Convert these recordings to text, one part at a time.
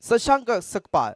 शशांक सकपाळ.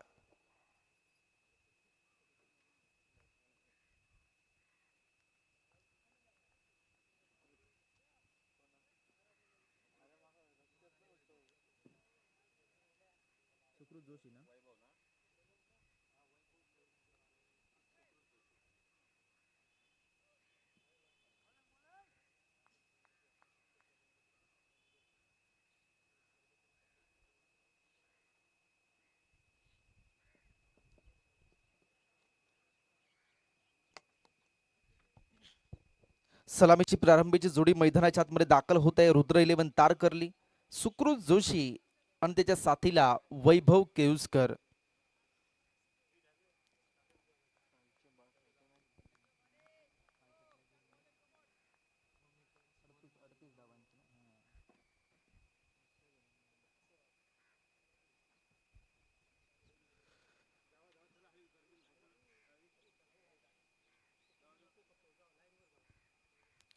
सलामीची प्रारंभीची जोडी मैदानाच्या आतमध्ये दाखल होत आहे. रुद्र 11 तारकर्ली, सुकृत जोशी आणि त्याच्या साथीला वैभव केळुसकर.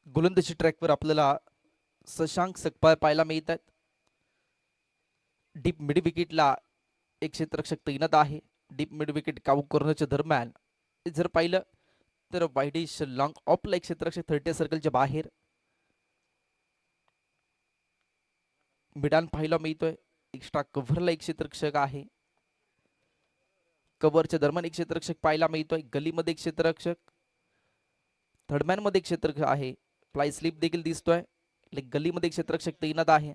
गोलंदाजी ट्रॅकवर आपल्याला शशांक सकपाळ पाहायला मिळत आहेत. डीप मिड विकेटला एक क्षेत्ररक्षक तैनात आहे. डीप मिड विकेट काबू करण्याच्या दरम्यान जर पाहिलं तर वाईडिश लॉंग ऑफला एक क्षेत्ररक्षक 30 सर्कलच्या बाहेर. मिडान पाहायला मिळतोय. एक्स्ट्रा कव्हरला एक क्षेत्ररक्षक आहे. कव्हरच्या दरम्यान एक क्षेत्ररक्षक पाहायला मिळतोय. गलीमध्ये एक क्षेत्ररक्षक, थर्डमॅन मध्ये एक क्षेत्ररक्षक आहे. फ्लाय स्लिप देखील दिसतोय. गलीमध्ये एक क्षेत्ररक्षक तैनात आहे.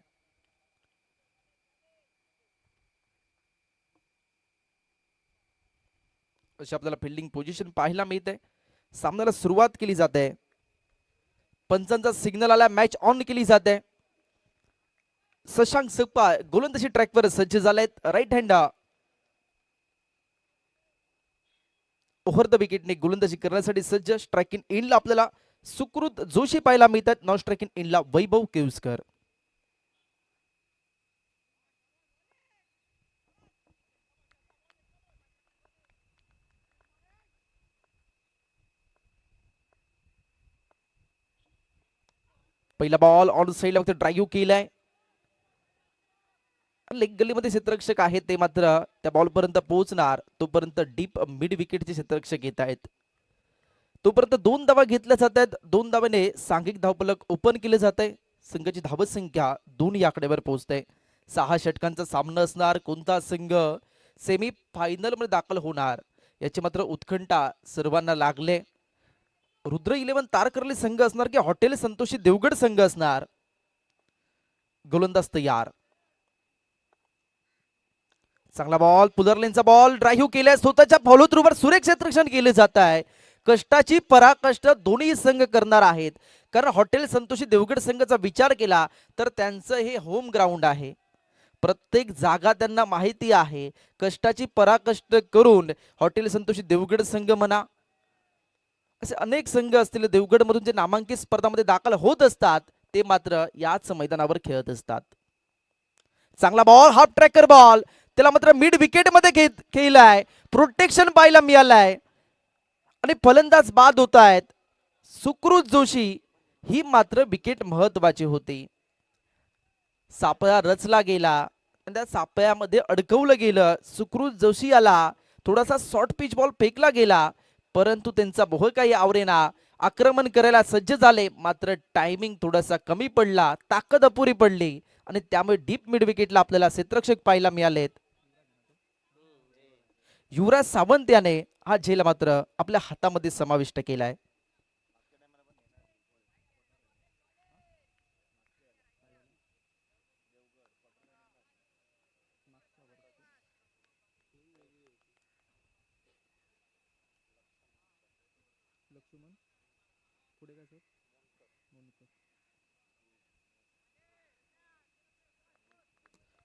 अशी आपल्याला फिल्डिंग पोझिशन पाहायला मिळते. सामन्याला सुरुवात केली जाते. पंचांचा सिग्नल आला, मॅच ऑन केली जाते. शशांक सकपाळ गोलंदाजी ट्रॅकवर सज्ज झालेत. राईट हँड ओव्हर द विकेटने गोलंदाजी करण्यासाठी सज्ज. स्ट्रायकिंग इनला आपल्याला सुकृत जोशी पाहायला मिळतात. नॉन स्ट्रायकिंग इनला वैभव केळुसकर. पहिला बॉल ऑन साईडला फक्त ड्राईव्ह केलाय. लेग गलीमध्ये क्षेत्ररक्षक आहेत, ते मात्र त्या बॉल पर्यंत पोहोचणार तोपर्यंत डीप मिड विकेटचे क्षेत्ररक्षक येत आहेत. तोपर्यंत 2 धावा घेतल्या जात आहेत. 2 धावाने सांघिक धावफलक ओपन केले जात आहे. संघाची धावत संख्या 2 या आकड्यावर पोहोचते. 6 षटकांचा सामना असणार. कोणता संघ सेमी फायनल मध्ये दाखल होणार याची मात्र उत्कंठा सर्वांना लागले. रुद्र 11 तारकर्ली संघ असणार की हॉटेल संतोषी देवगड संघ असणार. गोलंदाज तयार. चांगला बॉल, पुलरलेनचा बॉल ड्राईव्ह केल्यास स्वतःच्या फॉलो थ्रूवर सुरेख क्षेत्ररक्षण केले जात आहे. कष्टाची पराकष्ट दोन्ही संघ करणार आहेत. कारण हॉटेल संतोषी देवगड संघाचा विचार केला तर त्यांचं हे होम ग्राउंड आहे. प्रत्येक जागा त्यांना माहिती आहे. कष्टाची पराकष्ट करून हॉटेल संतोषी देवगड संघ म्हणा, असे अनेक संघ असतील देवगड मधून जे नामांकित स्पर्धामध्ये दाखल होत असतात ते मात्र याच मैदानावर खेळत असतात. चांगला बॉल, हाफ ट्रॅकर बॉल, त्याला मात्र मिड विकेट मध्ये खेळलाय. प्रोटेक्शन पाहायला मिळालाय आणि फलंदाज बाद होत आहेत. सुकृत जोशी ही मात्र विकेट महत्वाची होती. सापळा रचला गेला आणि त्या सापळ्यामध्ये अडकवलं गेलं. सुकृत जोशी याला थोडासा शॉर्ट पिच बॉल फेकला गेला परंतु त्यांचा बोह काही आवरेना. आक्रमण करायला सज्ज झाले मात्र टायमिंग थोडासा कमी पडला, ताकद अपुरी पडली आणि त्यामुळे डीप मिड विकेटला आपल्याला क्षेत्ररक्षक पाहायला मिळालेत. युवराज सावंत याने हा झेल मात्र आपल्या हातामध्ये समाविष्ट केलाय.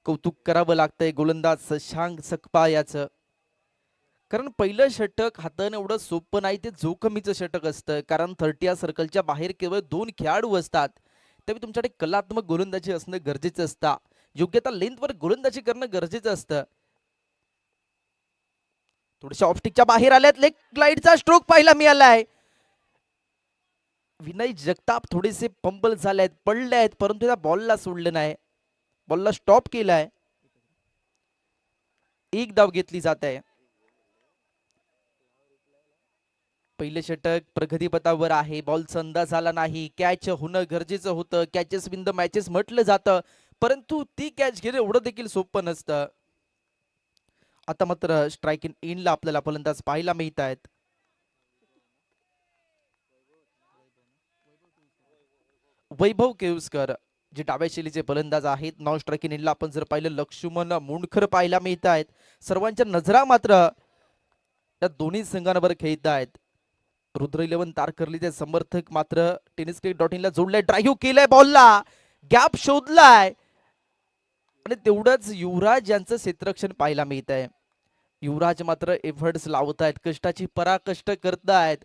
कौतुक करावं लागतंय गोलंदाज शशांक सकपाळ याचं. कारण पहिलं षटक हाताने एवढं सोपं नाही, ते जोखमीचं षटक असतं. कारण 30 या सर्कलच्या बाहेर केवळ 2 खेळाडू असतात. त्यामुळे तुमच्याकडे कलात्मक गोलंदाजी असणं गरजेचं असतं. योग्यता लेंथवर गोलंदाजी करणं गरजेचं असतं. थोड्याशा ऑफस्टिकच्या बाहेर आल्यात. लेग ग्लाइडचा स्ट्रोक पाहायला मिळालाय. विनय जगताप थोडेसे पंबल झाले आहेत, पडले आहेत परंतु त्या बॉलला सोडलं नाही. बॉलला स्टॉप केलाय. एक धाव घेतली जात आहे. पहिले षटक प्रगतीपथावर आहे. बॉलचा अंदाज आला नाही. कॅच होणं गरजेचं होतं. कॅचेस विन द मॅचेस म्हटलं जातं, परंतु ती कॅच घेणं एवढं देखील सोपं नसतं. आता मात्र स्ट्राइक इन इनला आपल्याला फलंदाज पाहायला मिळत आहेत. वैभव केवसकर जे डाव्या शैलीचे फलंदाज आहेत. नॉन स्ट्राइकिंग इनला आपण जर पाहिलं लक्ष्मण मुंडकर पाहायला मिळत आहेत. सर्वांच्या नजरा मात्र या दोन्ही संघांवर खेळत आहेत. रुद्र 11 तारकर्लीचे समर्थक मात्र tenniscricket.in ला जोडलाय. ड्राईव्ह केलाय, बॉलला गॅप शोधलाय आणि तेवढंच युवराज यांचं क्षेत्ररक्षण पाहायला मिळत आहे. युवराज मात्र एफर्ट्स लावत आहेत, कष्टाची पराकष्ट करतायत,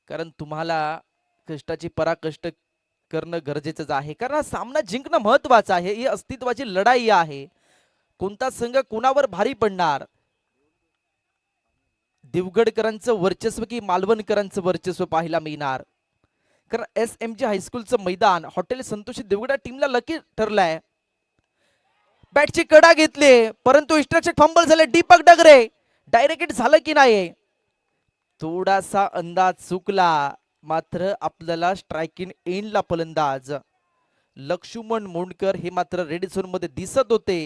कारण तुम्हाला कष्टाची पराकष्ट करणं गरजेचंच आहे. कारण हा सामना जिंकणं महत्वाचं आहे. ही अस्तित्वाची लढाई आहे. कोणता संघ कोणावर भारी पडणार, देवगडकरांचं वर्चस्व की मालवणकरांचं वर्चस्व पाहायला मिळणार. कारण SMG हायस्कूलचं मैदान हॉटेल संतोषी देवगड टीमला लकी ठरलाय. बॅटची कडा घेतली, परंतु इन्स्ट्रक्शन फंबल झाले. दीपक डगरे डायरेक्ट हिट झालं की नाही, थोडासा अंदाज चुकला. मात्र आपल्याला स्ट्राइकिंग एंडला फलंदाज लक्ष्मण मोंडकर हे मात्र रेड झोन मध्ये दिसत होते.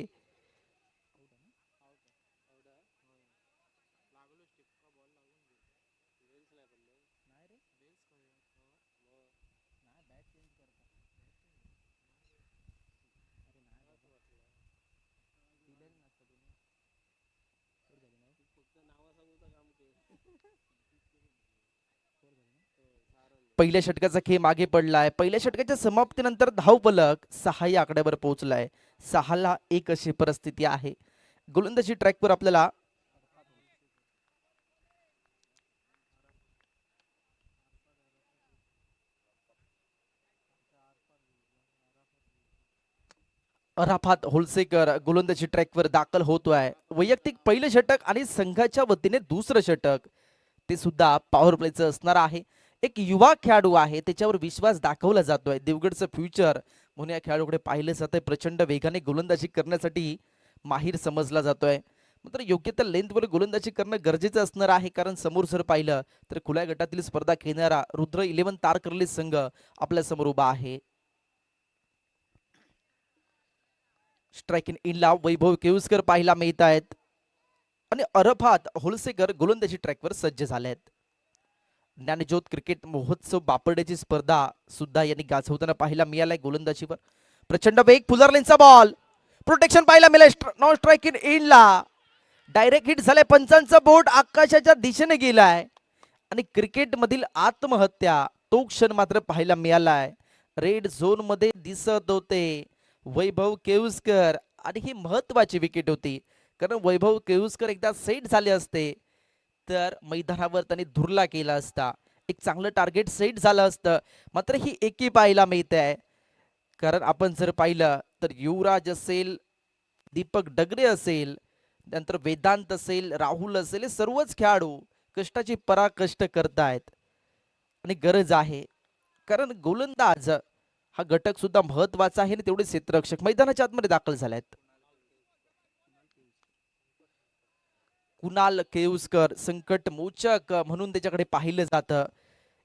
पहिल्या षटकाचा खेळ मागे पडलाय. पहिल्या षटकाच्या समाप्तीनंतर धावफलक 6 या आकड्यावर पोहोचलाय. 6-1 अशी परिस्थिती आहे. गोलंदाजी ट्रॅकवर आपल्याला अराफात होलसेकर गोलंदाजी ट्रॅकवर दाखल होतोय. वैयक्तिक पहिलं षटक आणि संघाच्या वतीने दुसरं षटक ते सुद्धा पॉवर प्लेचं असणार आहे. एक युवा खेळाडू आहे, त्याच्यावर विश्वास दाखवला जातोय. देवगडचं फ्युचर म्हणून या खेळाडूकडे पाहिलं जातंय. प्रचंड वेगाने गोलंदाजी करण्यासाठी माहीर समजला जातोय. मात्र योग्य त्या लेंथवर गोलंदाजी करणं गरजेचं असणार आहे. कारण समोर जर पाहिलं तर खुल्या गटातील स्पर्धा खेळणारा रुद्र 11 तारकर्ली संघ आपल्या समोर उभा आहे. स्ट्राइकिंग इनला वैभव केवसकर पाहायला मिळत आहेत आणि अरफात होलसेकर गोलंदाजी ट्रॅकवर सज्ज झाले आहेत. ज्ञानज्योत क्रिकेट महोत्सव बापर्डेची स्पर्धा सुद्धा यांनी गाजवताना पाहायला मिळालाय. गोलंदाजीवर प्रचंड वेग, फुलरलेनचा बॉल, प्रोटेक्शन पाहायला मिळाले. नॉन स्ट्राइकिंग इनला डायरेक्ट हिट झाले. पंचांचा बोट आकाशाच्या दिशेने गेलाय आणि क्रिकेट मधील आत्महत्या तो क्षण मात्र पाहायला मिळालाय. रेड झोन मध्ये दिसत होते वैभव केवसकर आणि ही महत्वाची विकेट होती. कारण वैभव केवसकर एकदा सेट झाले असते तर मैदानावर त्यांनी धुरला केला असता, एक चांगलं टार्गेट सेट झालं असतं. मात्र ही एकी पाहायला मिळते आहे. कारण आपण जर पाहिलं तर युवराज असेल, दीपक डगरे असेल, नंतर वेदांत असेल, राहुल असेल, हे सर्वच खेळाडू कष्टाची पराकष्ट करतायत आणि गरज आहे. कारण गोलंदाज हा घटक सुद्धा महत्वाचा आहे आणि तेवढे क्षेत्ररक्षक मैदानाच्या आतमध्ये दाखल झालेत. कुणाल केवसकर संकट मोचक म्हणून त्याच्याकडे पाहिलं जातं.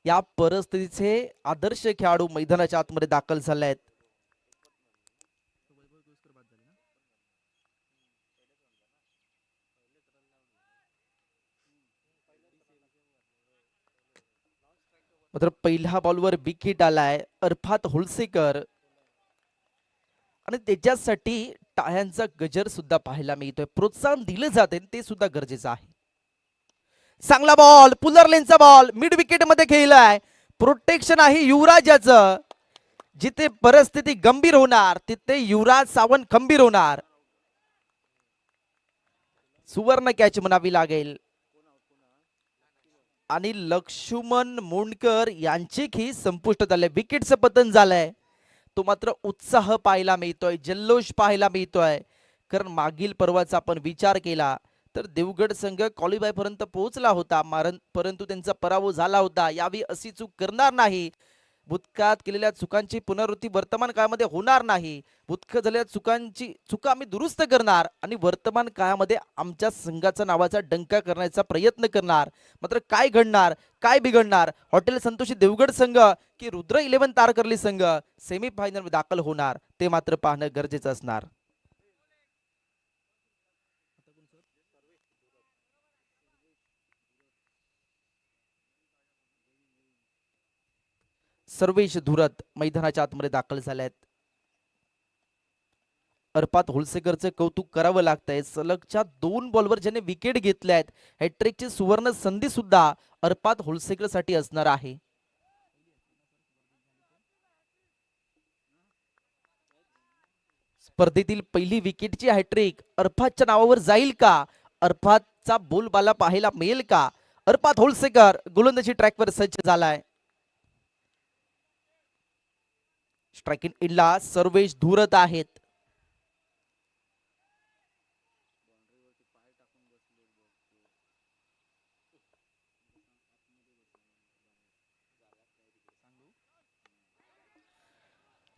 या परिस्थितीचे आदर्श खेळाडू मैदानाच्या आतमध्ये दाखल झाले आहेत. मात्र पहिल्या बॉलवर विकेट आलाय अरफात होलसेकर आणि त्याच्यासाठी टाळ्यांचा गजर सुद्धा पाहायला मिळतोय. प्रोत्साहन दिलं जाते ते सुद्धा गरजेचं आहे. चांगला बॉल, पुलरलेनचा बॉल मिड विकेट मध्ये खेळलाय. प्रोटेक्शन आहे युवराजाचं. जिथे परिस्थिती गंभीर होणार तिथे युवराज सावंत खंबीर होणार. सुवर्ण कॅच म्हणावी लागेल आणि लक्ष्मण मोंडकर यांची खेळी संपुष्टात आले. विकेटचं पतन झालंय. तो मात्र उत्साह पाहायला मिळतोय, जल्लोष पाहायला मिळतोय. कारण मागील पर्वाचा आपण विचार केला तर देवगड संघ क्वालिफाय पर्यंत पोहोचला होता, परंतु त्यांचा पराभव झाला होता. यावेळी अशी चूक करणार नाही. भूतकाळात केलेल्या चुकांची पुनरावृत्ती वर्तमान काळामध्ये होणार नाही. भूतकाळात झालेल्या चुका आम्ही दुरुस्त करणार आणि वर्तमान काळामध्ये आमच्या संघाचा नावाचा डंका करण्याचा प्रयत्न करणार. मात्र काय घडणार, काय बिघडणार, हॉटेल संतोषी देवगड संघ की रुद्र 11 तारकर्ली संघ सेमीफायनल दाखल होणार ते मात्र पाहणं गरजेचं असणार. सर्वेश धुरत मैदानाच्या आतमध्ये दाखल झाल्यात. अर्पात होलसेकरचं कौतुक करावं लागतंय. सलगच्या 2 बॉलवर ज्याने विकेट घेतल्या आहेत, हॅट्रिकची सुवर्ण संधी सुद्धा अर्पात होलसेकरसाठी असणार आहे. स्पर्धेतील पहिली विकेटची हॅट्रिक अर्फातच्या नावावर जाईल का? अर्फातचा बोलबाला पाहायला मिळेल का? अर्फात होलसेकर गोलंदाजी ट्रॅकवर सज्ज झालाय. स्ट्रायकिंग इनला सर्वेश धुरत आहेत.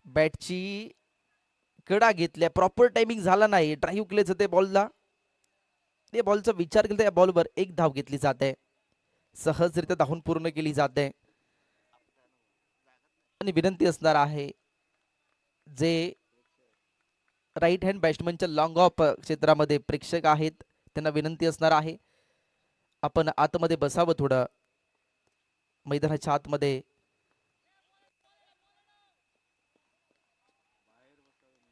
बॅटची कडा घेतल्या, प्रॉपर टायमिंग झाला नाही. ड्राईव्ह केल्याचं ते बॉलला, ते बॉलचा विचार केला तर या बॉलवर एक धाव घेतली जाते, सहजरित्या धावून पूर्ण केली जाते. आणि विनंती असणार आहे जे राईट हँड बॅट्समनच्या लॉंग ऑफ क्षेत्रामध्ये प्रेक्षक आहेत त्यांना विनंती असणार आहे आपण आतमध्ये बसावं, थोडं मैदानाच्या आतमध्ये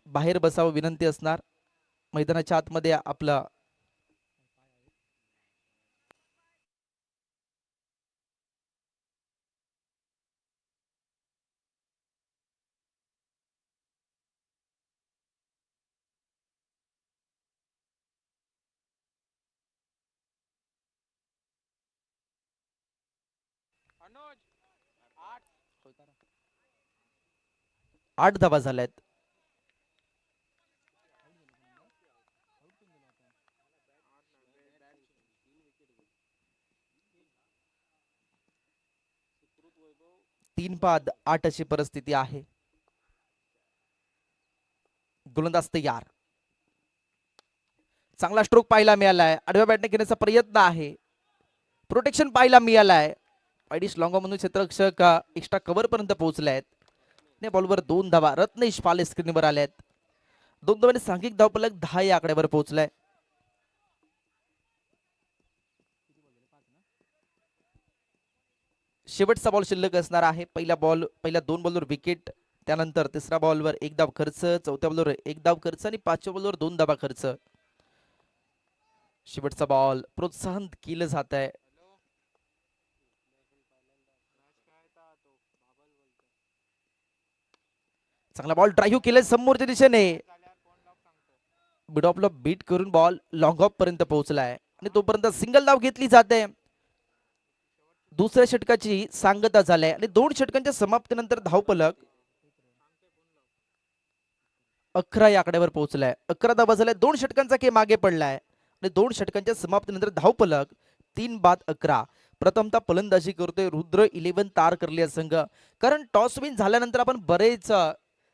बाहेर बसावं विनंती असणार. मैदानाच्या आतमध्ये आपला आठ धावा झाल्यात. तीन बाद 8 अशी परिस्थिती आहे. गोलंदाज तयार. चांगला स्ट्रोक पाहायला मिळालाय. आडव्या बॅटने घेण्याचा प्रयत्न आहे. प्रोटेक्शन पाहायला मिळालाय. वाईडिश लॉंग म्हणून क्षेत्ररक्षक एक्स्ट्रा कव्हर पर्यंत पोहोचले. बॉलवर 2 धावा. रत्नेश पाले स्क्रीनवर आलेत. 2 धावांनी सांघिक धावफलक 10 या आकड्यावर पोहोचलाय. शेवटचा बॉल शिल्लक असणार आहे. पहिल्या 2 बॉलवर विकेट, त्यानंतर तिसऱ्या बॉलवर 1 धाव खर्च, चौथ्या बॉलवर 1 धाव खर्च आणि 5व्या बॉलवर 2 धावा खर्च. शेवटचा बॉल प्रोत्साहन केलं जात आहे. चांगला बॉल ड्राईव्ह केलाय समोरच्या दिशेने. मिड ऑफला बीट करून बॉल लॉंग ऑफ पर्यंत पोहोचलाय आणि तोपर्यंत सिंगल धाव घेतली जाते. दुसऱ्या षटकाची सांगता झाली आणि 2 षटकांच्या समाप्तीनंतर धावफलक 11 या आकड्यावर पोहोचलाय. 11 धावा झाल्या. 2 षटकांचा खेळ मागे पडलाय आणि 2 षटकांच्या समाप्तीनंतर धावफलक 3 बाद 11. प्रथमतः फलंदाजी करतोय रुद्र 11 तारकर्ली संघ. कारण टॉस विन झाल्यानंतर आपण बरेच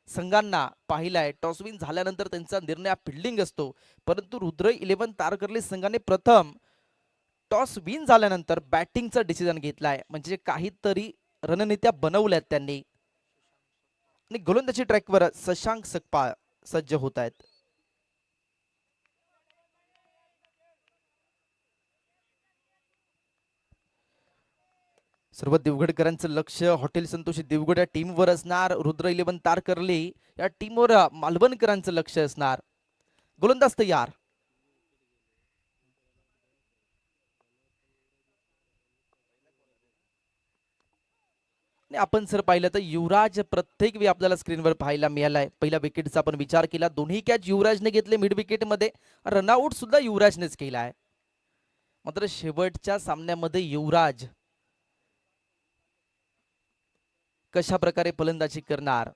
संघांना पाहिलाय, टॉस विन झाल्यानंतर त्यांचा निर्णय फिल्डिंग असतो, परंतु रुद्र 11 तारकर्ली संघाने प्रथम टॉस विन झाल्यानंतर बॅटिंगचा डिसिजन घेतलाय. म्हणजे काहीतरी रणनीत्या बनवल्यात त्यांनी आणि गोलंदाजी ट्रॅकवर शशांक सकपाळ सज्ज होत आहेत. सर्व देवगडकरांचं लक्ष हॉटेल संतोषी देवगड या टीमवर असणार. रुद्र 11 तारकर्ली या टीमवर मालवणकरांचं लक्ष असणार. गोलंदाज तयार. आपण जर पाहिलं तर युवराज प्रत्येक वेळी आपल्याला स्क्रीनवर पाहायला मिळालाय. पहिल्या विकेटचा आपण विचार केला, दोन्ही कॅच युवराजने घेतले मिड विकेट मध्ये. रनआउट सुद्धा युवराजनेच केलाय. मात्र शेवटच्या सामन्यामध्ये युवराज कशा प्रकारे फलंदाजी करणार,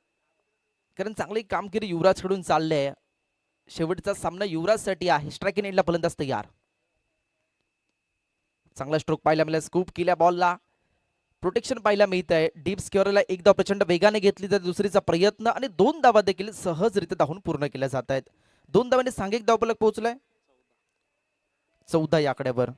कारण चांगली कामगिरी युवराज कडून चालले. शेवटचा सामना युवराज साठी आहे. स्ट्रायकिंग एंडला फलंदाज तयार. चांगला स्ट्रोक पाहायला मिळाला. स्कूप केल्या बॉलला. प्रोटेक्शन पाहायला मिळत आहे. डीप स्क्वेअरला एक धाव प्रचंड वेगाने घेतली तर दुसरीचा प्रयत्न आणि 2 धावा देखील सहजरित्या धावून पूर्ण केल्या जात आहेत. 2 धावांनी सांघिक धावफलक पोहोचलाय 14 या आकड्यावर.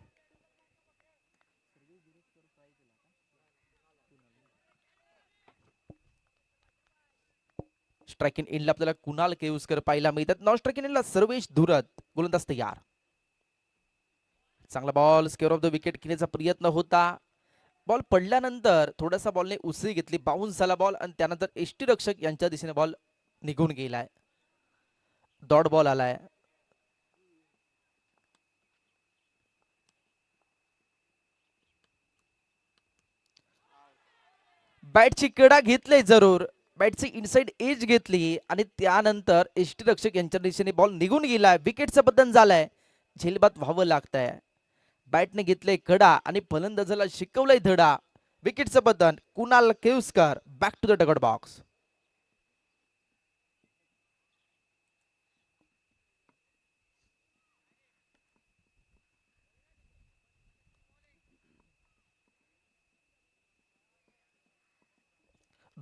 स्ट्रायकिंग इनला आपल्याला कुणाल केवस्कर पाहायला मिळतात. नॉन स्ट्रायकिंग इनला सर्वेश धुरत गोलंदाज तयार. चांगला ball square of the wicket घेण्याचा प्रयत्न होता. बॉल पडल्यानंतर थोडासा बॉलने उसळी घेतली, बाउन्स झाला बॉल आणि त्यानंतर एष्टी रक्षक यांच्या दिशेने बॉल निघून गेलाय. डॉट बॉल आलाय. बॅटची कडा घेतली जरूर, बॅटची इनसाइड एज घेतली आणि त्यानंतर एष्टी रक्षक यांच्या दिशेने बॉल निघून गेलाय. विकेटचं बदन झालंय, झेलबाद व्हावं लागतंय. बॅटने घेतले कडा आणि फलंदाजाला शिकवलंय धडा. विकेटचं बदन Kunal Kevaskar back to the dugout box.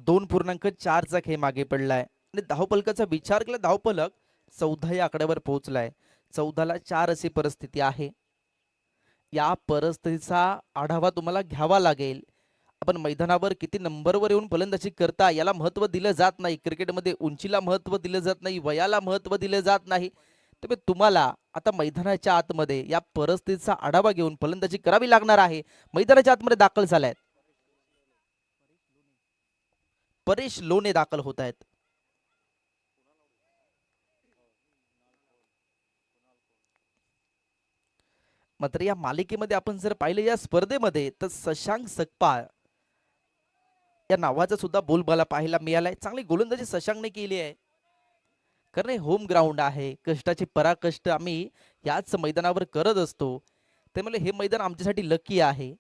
दोन पूर्णांक 4चा खेळ मागे पडलाय आणि धावपलकाचा विचार केला, धावपलक 14 या आकड्यावर पोहोचलाय. 14ला 4 अशी परिस्थिती आहे. या परिस्थितीचा आढावा तुम्हाला घ्यावा लागेल. आपण मैदानावर किती नंबरवर येऊन फलंदाजी करता याला महत्व दिलं जात नाही. क्रिकेटमध्ये उंचीला महत्व दिलं जात नाही, वयाला महत्व दिलं जात नाही. त्यामुळे तुम्हाला आता मैदानाच्या आतमध्ये या परिस्थितीचा आढावा घेऊन फलंदाजी करावी लागणार आहे. मैदानाच्या आतमध्ये दाखल झालाय परेश लोणे, दाखल होत आहेत. मात्र या मालिकेमध्ये आपण जर पाहिलं या स्पर्धेमध्ये तर शशांक सकपाळ या नावाचा सुद्धा बोलबाला पाहायला मिळालाय. चांगली गोलंदाजी शशांकने केली आहे. कारण हे होम ग्राउंड आहे, कष्टाचे पराकष्ट आम्ही याच मैदानावर करत असतो. त्यामुळे हे मैदान आमच्यासाठी लकी आहे.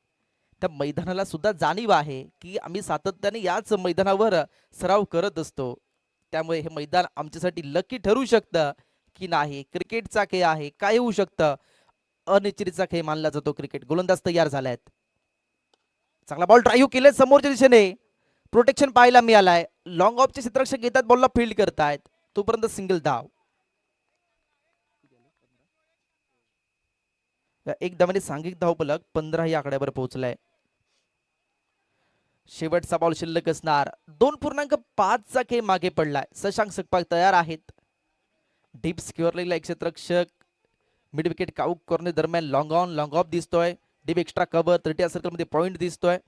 त्या मैदानाला सुद्धा जाणीव आहे की आम्ही सातत्याने याच मैदानावर सराव करत असतो. त्यामुळे हे मैदान आमच्यासाठी लकी ठरू शकतं की नाही. क्रिकेटचा खेळ आहे, काय होऊ शकतं. अनिश्चितचा खेळ मानला जातो क्रिकेट. गोलंदाज तयार झालायत. चांगला बॉल ड्राईव्ह केले समोरच्या दिशेने, प्रोटेक्शन पाहायला मिळालाय. लॉंग ऑफचे क्षेत्ररक्षक घेतात, बॉलला फील्ड करतायत, तोपर्यंत सिंगल धाव. एक धावाने सांघिक धावफलक 15 या आकड्यावर पोहोचलाय. शेवटचा बॉल शिल्लक असणार. 2.5चा खेळ मागे पडलाय. शशांक सकपाळ तयार आहेत. डीप स्क्वेअरला एक क्षेत्ररक्षक मिड विकेट काऊक करणे दरम्यान लॉंग ऑन लॉंग ऑफ दिसतोय. डीप एक्स्ट्रा कव्हर 30 सर्कलमध्ये पॉइंट दिसतोय.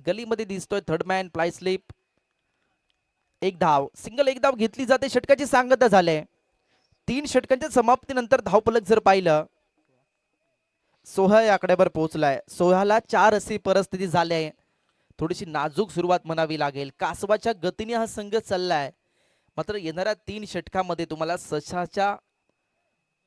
गलीमध्ये दिसतोय थर्ड मॅन फ्लाय स्लिप. एक धाव, सिंगल एक धाव घेतली जाते. षटकाची सांगता झाले. 3 षटकांच्या समाप्तीनंतर धावफलक जर पाहिलं 16 या आकड्यावर पोहोचलाय. 16ला 4 अशी परिस्थिती झाली आहे. थोडीशी नाजूक सुरुवात म्हणावी लागेल. कासवाच्या गतीने हा संघ चाललाय. मात्र येणाऱ्या 3 षटकामध्ये तुम्हाला सशाच्या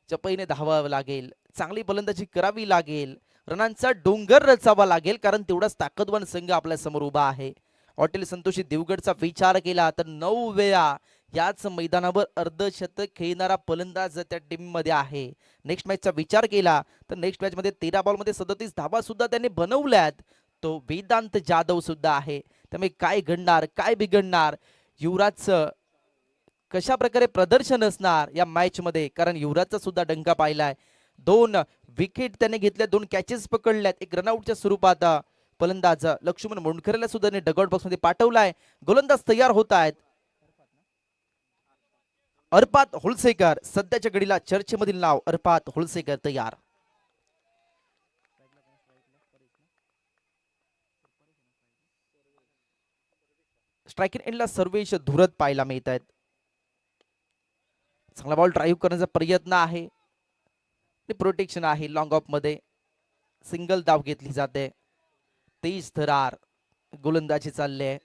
चपईने धावावं लागेल. चांगली फलंदाजी करावी लागेल. रनांचा डोंगर रचावा लागेल, कारण तेवढाच ताकदवान संघ आपल्या समोर उभा आहे. हॉटेल संतोषी देवगडचा विचार केला तर 9 वेळा याच मैदानावर अर्धशतक खेळणारा फलंदाज त्या टीम मध्ये आहे. नेक्स्ट मॅचचा विचार केला तर नेक्स्ट मॅच मध्ये 13 बॉलमध्ये 37 धावा सुद्धा त्यांनी बनवल्यात. तो वेदांत जाधव सुद्धा आहे. त्यामुळे काय घडणार, काय बिघडणार, युवराजचं कशा प्रकारे प्रदर्शन असणार या मॅच मध्ये, कारण युवराजचा सुद्धा डंका पाहिलाय. 2 विकेट त्याने घेतल्या, 2 कॅचेस पकडल्यात. एक रनआउटच्या स्वरूपात फलंदाज लक्ष्मण मोंडकरला सुद्धा डगआउट बॉक्स मध्ये पाठवलाय. गोलंदाज तयार होत आहेत. अर्पात होलसेकर सध्याच्या घडीला चर्चेमधील नाव. अर्पात होलसेकर तयार. स्ट्रायकिंग एंडला सर्वेश धुरत पाहायला मिळत आहेत. चांगला बॉल ड्राईव्ह करण्याचा प्रयत्न आहे. प्रोटेक्शन आहे. लॉंग ऑफ मध्ये सिंगल धाव घेतली जाते. 23 थरार गोलंदाजी चालले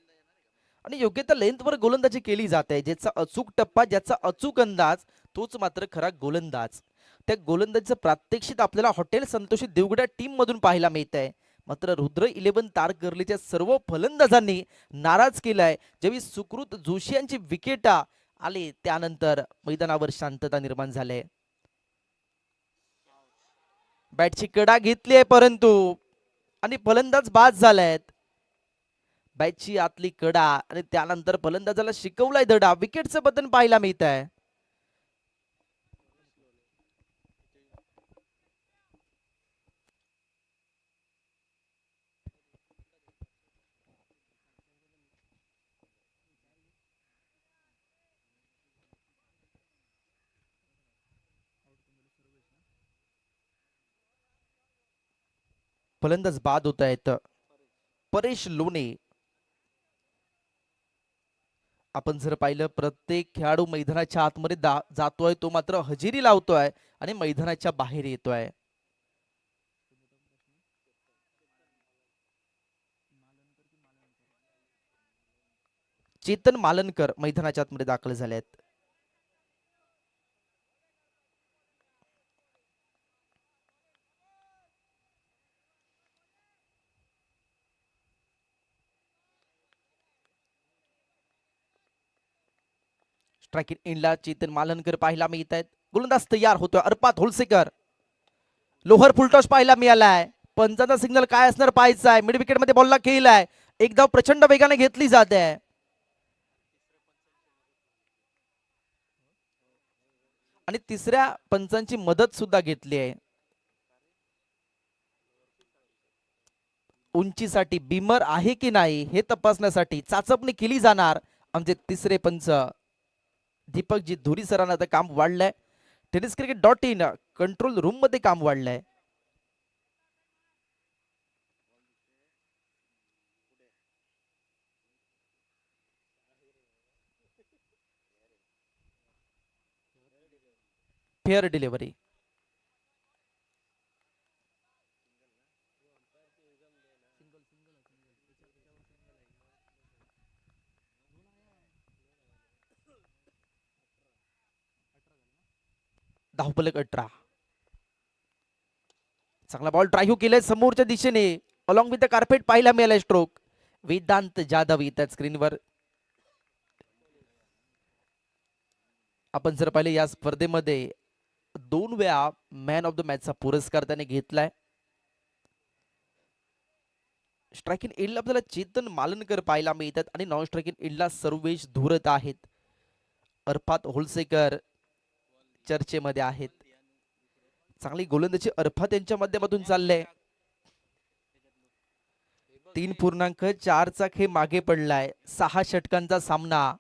आणि योग्य त्या लेंथवर गोलंदाजी केली जाते. ज्याचा अचूक टप्पा, ज्याचा अचूक अंदाज, तोच मात्र खरा गोलंदाज. त्या गोलंदाजीचं प्रात्यक्षिक आपल्याला हॉटेल संतोषी देवगड टीम मधून पाहायला मिळत आहे. मात्र रुद्र 11 तारकर्लीच्या सर्व फलंदाजांनी नाराज केलाय. ज्यावेळी सुकृत जोशी यांची विकेट आली त्यानंतर मैदानावर शांतता निर्माण झाली. बॅटची कडा घेतली आहे परंतु आणि फलंदाज बाद झालायत. बॅटची आतली कडा आणि त्यानंतर फलंदाजाला शिकवलाय धडा. विकेटचं बटन पाहायला मिळत आहे. फलंदाज बाद होत आहेत. परेश लोणे. आपण जर पाहिलं प्रत्येक खेळाडू मैदानाच्या आतमध्ये जातोय, तो मात्र हजेरी लावतोय आणि मैदानाच्या बाहेर येतोय. चेतन मालनकर मैदानाच्या आतमध्ये दाखल झाले आहेत. स्ट्रायकिंग एंडला चेतन मालनकर पाहायला मिळत आहेत. गोलंदाज तयार होतोय अर्पात होलसेकर. लोहर फुलटॉस पाहायला मिळालाय. पंचाचा सिग्नल काय असणार पाहायचा आहे. मिड विकेट मध्ये बॉलला खेळलाय. एक धाव प्रचंड वेगाने घेतली जाते. आणि तिसऱ्या पंचांची मदत सुद्धा घेतली आहे. उंचीसाठी बीमर आहे की नाही हे तपासण्यासाठी चाचपणी केली जाणार. आमचे तिसरे पंच दीपकजी धुरी सरांना आता काम वाढलंय. tenniscricket.in कंट्रोल रूम मध्ये काम वाढलंय. Fair delivery. धावफलक 18. चांगला बॉल ड्राईव्ह केलाय समोरच्या दिशेने. अलॉंग विथ द कार्पेट पाहायला मिळालाय स्ट्रोक. वेदांत जाधव येतात स्क्रीनवर. आपण जर पाहिले या स्पर्धेमध्ये 2 वेळा मॅन ऑफ द मॅचचा पुरस्कार त्याने घेतलाय. स्ट्रायकिंग एंडला आपल्याला चेतन मालनकर पाहायला मिळतात आणि नॉन स्ट्रायकिंग एंडला सर्वेश धुरत आहेत. अर्फात होलसेकर चर्चेमध्ये आहेत. चांगली गोलंदाजी अर्फात यांच्या माध्यमातून चाललंय. 3.4चा खेळ मागे पडलाय. 6 षटकांचा सामना.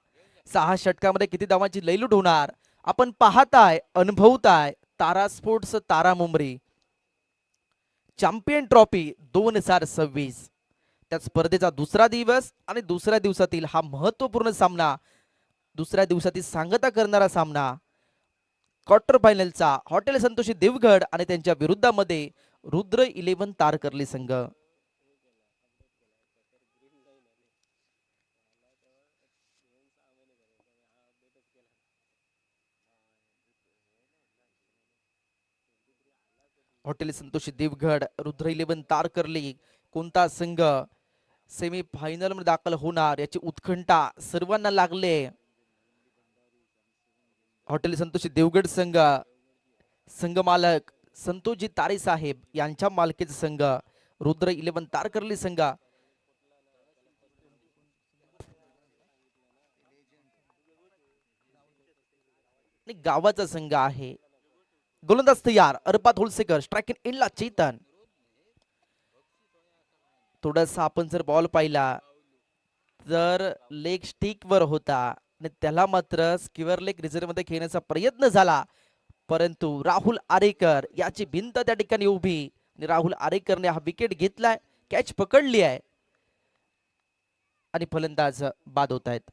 6 षटकामध्ये किती धावांची लयलूट होणार आपण पाहताय, अनुभवताय. तारा sports Tara Mumbri champion trophy 2026. त्या स्पर्धेचा दुसरा दिवस आणि दुसऱ्या दिवसातील हा महत्वपूर्ण सामना. दुसऱ्या दिवसातील सांगता करणारा सामना. क्वार्टर फायनलचा हॉटेल संतोषी देवगड आणि त्यांच्या विरुद्धामध्ये रुद्र 11 तारकर्ली संघ. हॉटेल संतोषी देवगड रुद्र 11 तारकर्ली. कोणता संघ सेमी फायनल मध्ये दाखल होणार याची उत्कंठा सर्वांना लागले. हॉटेल संतोषी देवगड संघ, संघ मालक संतोषजी तारे साहेब यांच्या मालकीचा संघ रुद्र 11 तारकर्ली संघ. गावाचा संघ आहे. गोलंदाज तयार अर्पात होलसेकर. स्ट्रायकिंग एंडला चेतन. थोडासा आपण जर बॉल पाहिला तर लेग स्टिक वर होता आणि त्याला मात्र स्क्वेअर लेग रिझर्व्ह मध्ये खेळण्याचा प्रयत्न झाला, परंतु राहुल आरेकर याची भिंत त्या ठिकाणी उभी आणि राहुल आरेकरने हा विकेट घेतलाय. कॅच पकडली आहे आणि फलंदाज बाद होत आहेत.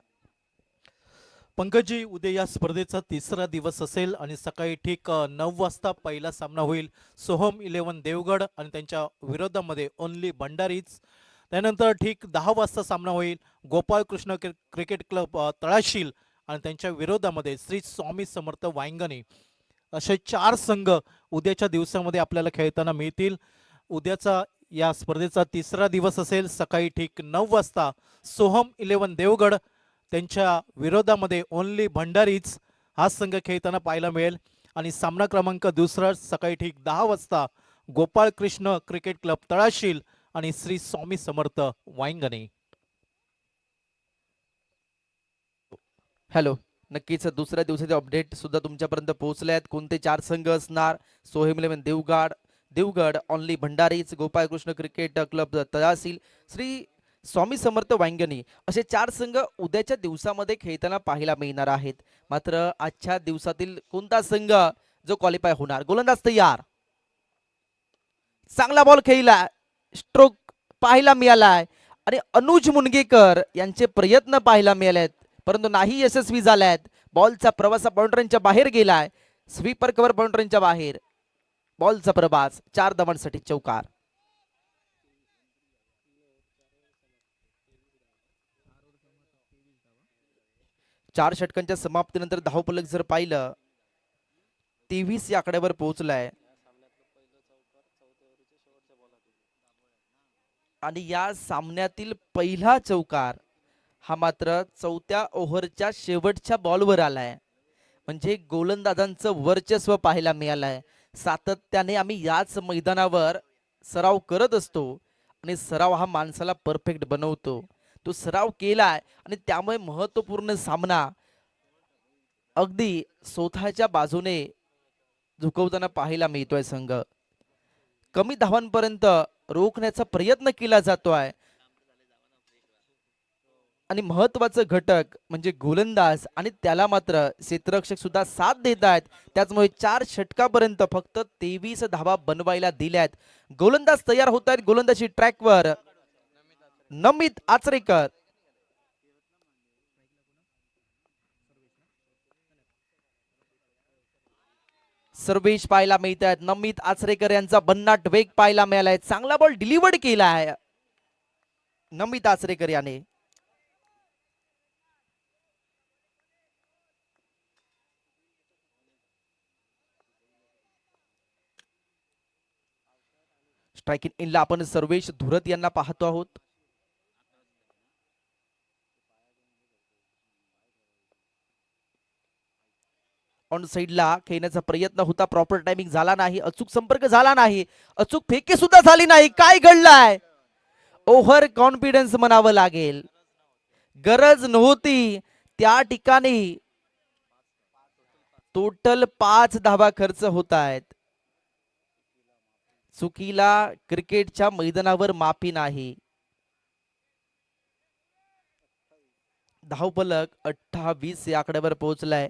पंकजी, उद्या या स्पर्धेचा तिसरा दिवस असेल आणि सकाळी ठीक 9 वाजता पहिला सामना होईल. सोहम 11 देवगड आणि त्यांच्या विरोधामध्ये ओनली भंडारीच. त्यानंतर ठीक 10 वाजता सामना होईल गोपाळ कृष्ण क्रिकेट क्लब तळाशील आणि त्यांच्या विरोधामध्ये श्री स्वामी समर्थ वांगणी. असे 4 संघ उद्याच्या दिवसामध्ये आपल्याला खेळताना मिळतील. उद्याचा या स्पर्धेचा तिसरा दिवस असेल. सकाळी ठीक 9 वाजता सोहम 11 देवगड त्यांच्या विरोधामध्ये ओनली भंडारीच हा संघ खेळताना पाहायला मिळेल. आणि सामना क्रमांक दुसरा सकाळी ठीक 10 वाजता गोपाळ कृष्ण क्रिकेट क्लब तळाशील आणि श्री स्वामी समर्थ वांगणी. हॅलो. नक्कीच दुसऱ्या दिवसाचे अपडेट सुद्धा तुमच्यापर्यंत पोहोचले आहेत. कोणते 4 संघ असणार? सोहेम इलेव्हन देवगड ऑनली भंडारीच, गोपाळकृष्ण क्रिकेट क्लब तहसील, श्री स्वामी समर्थ वांगणी असे 4 संघ उद्याच्या दिवसामध्ये खेळताना पाहायला मिळणार आहेत. मात्र आजच्या दिवसातील कोणता संघ जो क्वालिफाय होणार? गोलंदाज तयार, चांगला बॉल खेळला, स्ट्रोक पाहायला मिळालाय आणि अनुज मुनगेकर यांचे प्रयत्न पाहायला मिळालेत परंतु नाही यशस्वी झाल्यात. बॉलचा प्रवास बाउंड्रीच्या बाहेर गेलाय. स्वीपर कव्हर बाउंड्रीच्या बाहेर. बॉलचा प्रवास 4 धावांसाठी चौकार. चार षटकांच्या समाप्तीनंतर धावफलक जर पाहिलं 23 या आकड्यावर पोहोचलाय आणि या सामन्यातील पहिला चौकार हा मात्र 4थ्या ओव्हरच्या शेवटच्या बॉलवर आलाय. म्हणजे गोलंदाजांचं वर्चस्व पाहायला मिळालंय. सातत्याने आम्ही याच मैदानावर सराव करत असतो आणि सराव हा माणसाला परफेक्ट बनवतो. तो सराव केलाय आणि त्यामुळे महत्वपूर्ण सामना अगदी स्वतःच्या बाजूने झुकवताना पाहायला मिळतोय. संघ कमी धावांपर्यंत रोखण्याचा प्रयत्न केला जातोय आणि महत्वाचं घटक म्हणजे गोलंदाज आणि त्याला मात्र क्षेत्ररक्षक सुद्धा साथ देत आहेत. त्याचमुळे 4 षटकापर्यंत फक्त 23 धावा बनवायला दिल्यात. गोलंदाज तयार होत आहेत. गोलंदाजी ट्रॅकवर नमित आचरेकर. सर्वेश पाहायला मिळत आहेत. नमित आचरेकर यांचा भन्नाट वेग पाहायला मिळालाय. चांगला बॉल डिलिव्हर्ड केला आहे नमित आचरेकर याने. स्ट्रायकिंग इनला आपण सर्वेश धुरत यांना पाहतो आहोत. ऑन साइडला खेळण्याचा प्रयत्न होता. प्रॉपर टायमिंग झाला नाही. अचूक संपर्क झाला नाही. अचूक फेके सुद्धा झाली नाही. काय घडलाय? ओव्हर कॉन्फिडन्स म्हणावं लागेल. गरज नव्हती त्या ठिकाणी. टोटल 5 धावा खर्च होत आहेत. चुकीला क्रिकेटच्या मैदानावर माफी नाही. धावफलक 28 या आकड्यावर पोहोचलाय.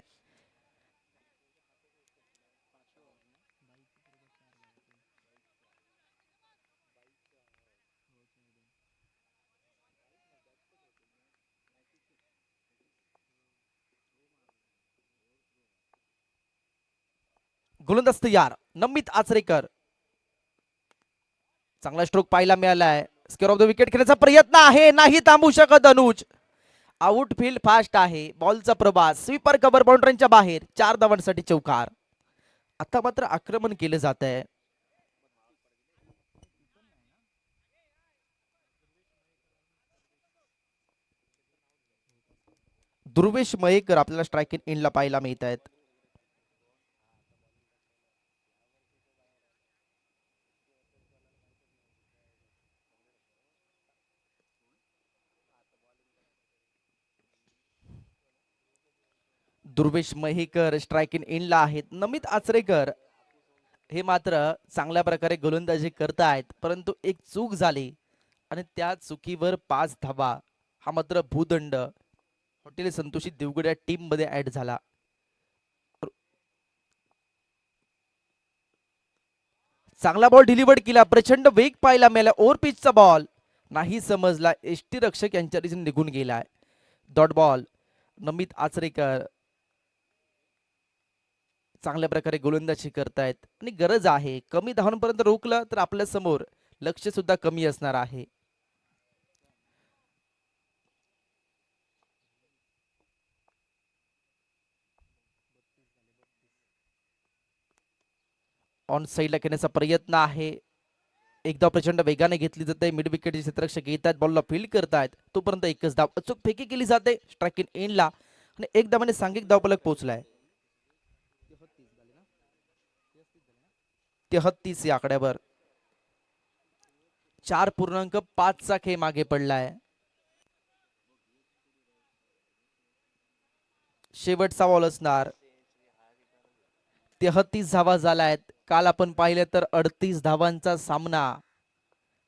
गोलंदाज तयार नमित आचरेकर. चांगला स्ट्रोक पाहायला मिळालाय. स्क्वेअर ऑफ द विकेट खेळण्याचा प्रयत्न आहे. नाही थांबू शकत अनुज. आउटफील्ड फास्ट आहे. बॉलचा प्रवास स्वीपर कव्हर बाउंड्रीच्या बाहेर. 4 धावांसाठी चौकार. आता मात्र आक्रमण केलं जात आहे. ध्रुवेश मयेकर आपल्याला स्ट्रायकिंग इनला पाहायला मिळत आहेत. ध्रुवेश महेकर स्ट्रायकिंग इनला आहेत. नमित आचरेकर हे मात्र चांगल्या प्रकारे गोलंदाजी करतायत परंतु एक चूक झाली आणि त्या चुकीवर 5 धावा हा मात्र भूदंड हॉटेल संतोषी देवगड या टीम मध्ये ऍड झाला. चांगला बॉल डिलिव्हर्ड केला. प्रचंड वेग पाहायला मिळाला. ओव्हर पिचचा बॉल नाही समजला. एसटी रक्षक यांच्या दिशेने निघून गेलाय. Dot ball. नमित आचरेकर चांगल्या प्रकारे गोलंदाजी करतायत आणि गरज आहे. कमी धावांपर्यंत रोखलं तर आपल्या समोर लक्ष सुद्धा कमी असणार आहे. ऑन साइडला खेळण्याचा प्रयत्न आहे. एकदा प्रचंड वेगाने घेतली जाते. मिड विकेटचे क्षेत्ररक्षक येत आहेत. बॉलला फील्ड करतायत. तोपर्यंत एकच धाव. अचूक फेकी केली जाते स्ट्रायकिंग एंडला आणि एक धावाने सांघिक धावफलक पोहोचलाय. 33 या आकड्यावर 4.5चा खेळ मागे पडलाय. शेवटचा बॉल असणार. 33 धावा झाल्यात. काल आपण पाहिलं तर 38 धावांचा सामना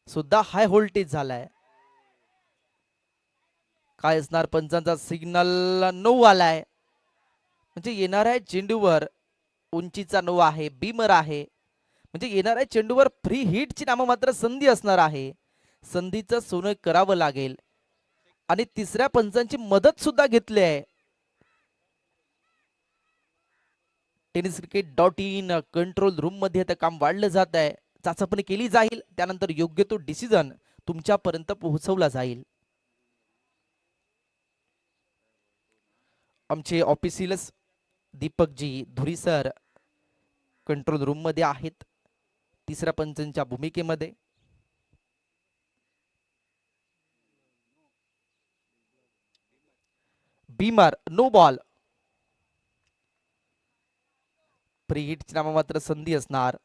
सुद्धा हाय व्होल्टेज झालाय. काय असणार पंचांचा सिग्नल? 9 आलाय. म्हणजे येणाऱ्या चेंडूवर उंचीचा 9 आहे, बीमर आहे. म्हणजे येणाऱ्या चेंडूवर फ्री हिटची नाममात्र संधी असणार आहे. संधीचं सोनं करावं लागेल आणि तिसऱ्या पंचांची मदत सुद्धा घेतली आहे. टेनिस क्रिकेट.in कंट्रोल रूम मध्ये आता काम वाढलं जात आहे. चाचपणी केली जाईल, त्यानंतर योग्य तो डिसिजन तुमच्यापर्यंत पोहोचवला जाईल. आमचे officials Deepakji Dhuri sir control room मध्ये आहेत तिसऱ्या पंचांच्या भूमिकेमध्ये. Beamer, no ball. फ्री हिटची नाममात्र संधी असणार.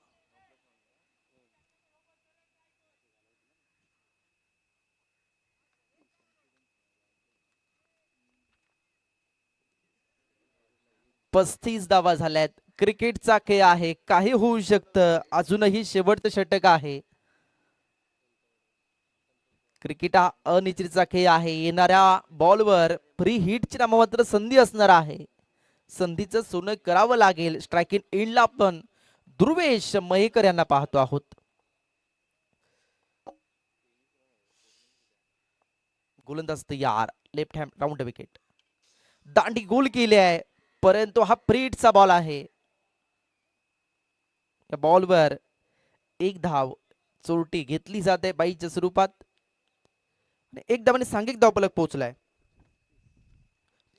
पस्तीस धावा झाल्यात. क्रिकेटचा खेळ आहे, काही होऊ शकतं. अजूनही शेवटचं षटक आहे. क्रिकेट हा अनिश्चितचा खेळ आहे. येणाऱ्या बॉलवर फ्री हिटची नाममात्र संधी असणार आहे. संधीचं सोनं करावं लागेल. स्ट्रायकिंग एंडला आपण ध्रुवेश मयेकर यांना पाहतो आहोत. गोलंदाज तयार. Left hand round wicket. दांडी गोल केली आहे, परंतु हा फ्री हिटचा बॉल आहे. या बॉलवर एक धाव चोरटी घेतली जाते बाईच्या स्वरूपात. एक धावाने सांघिक धावफलक पोहोचलाय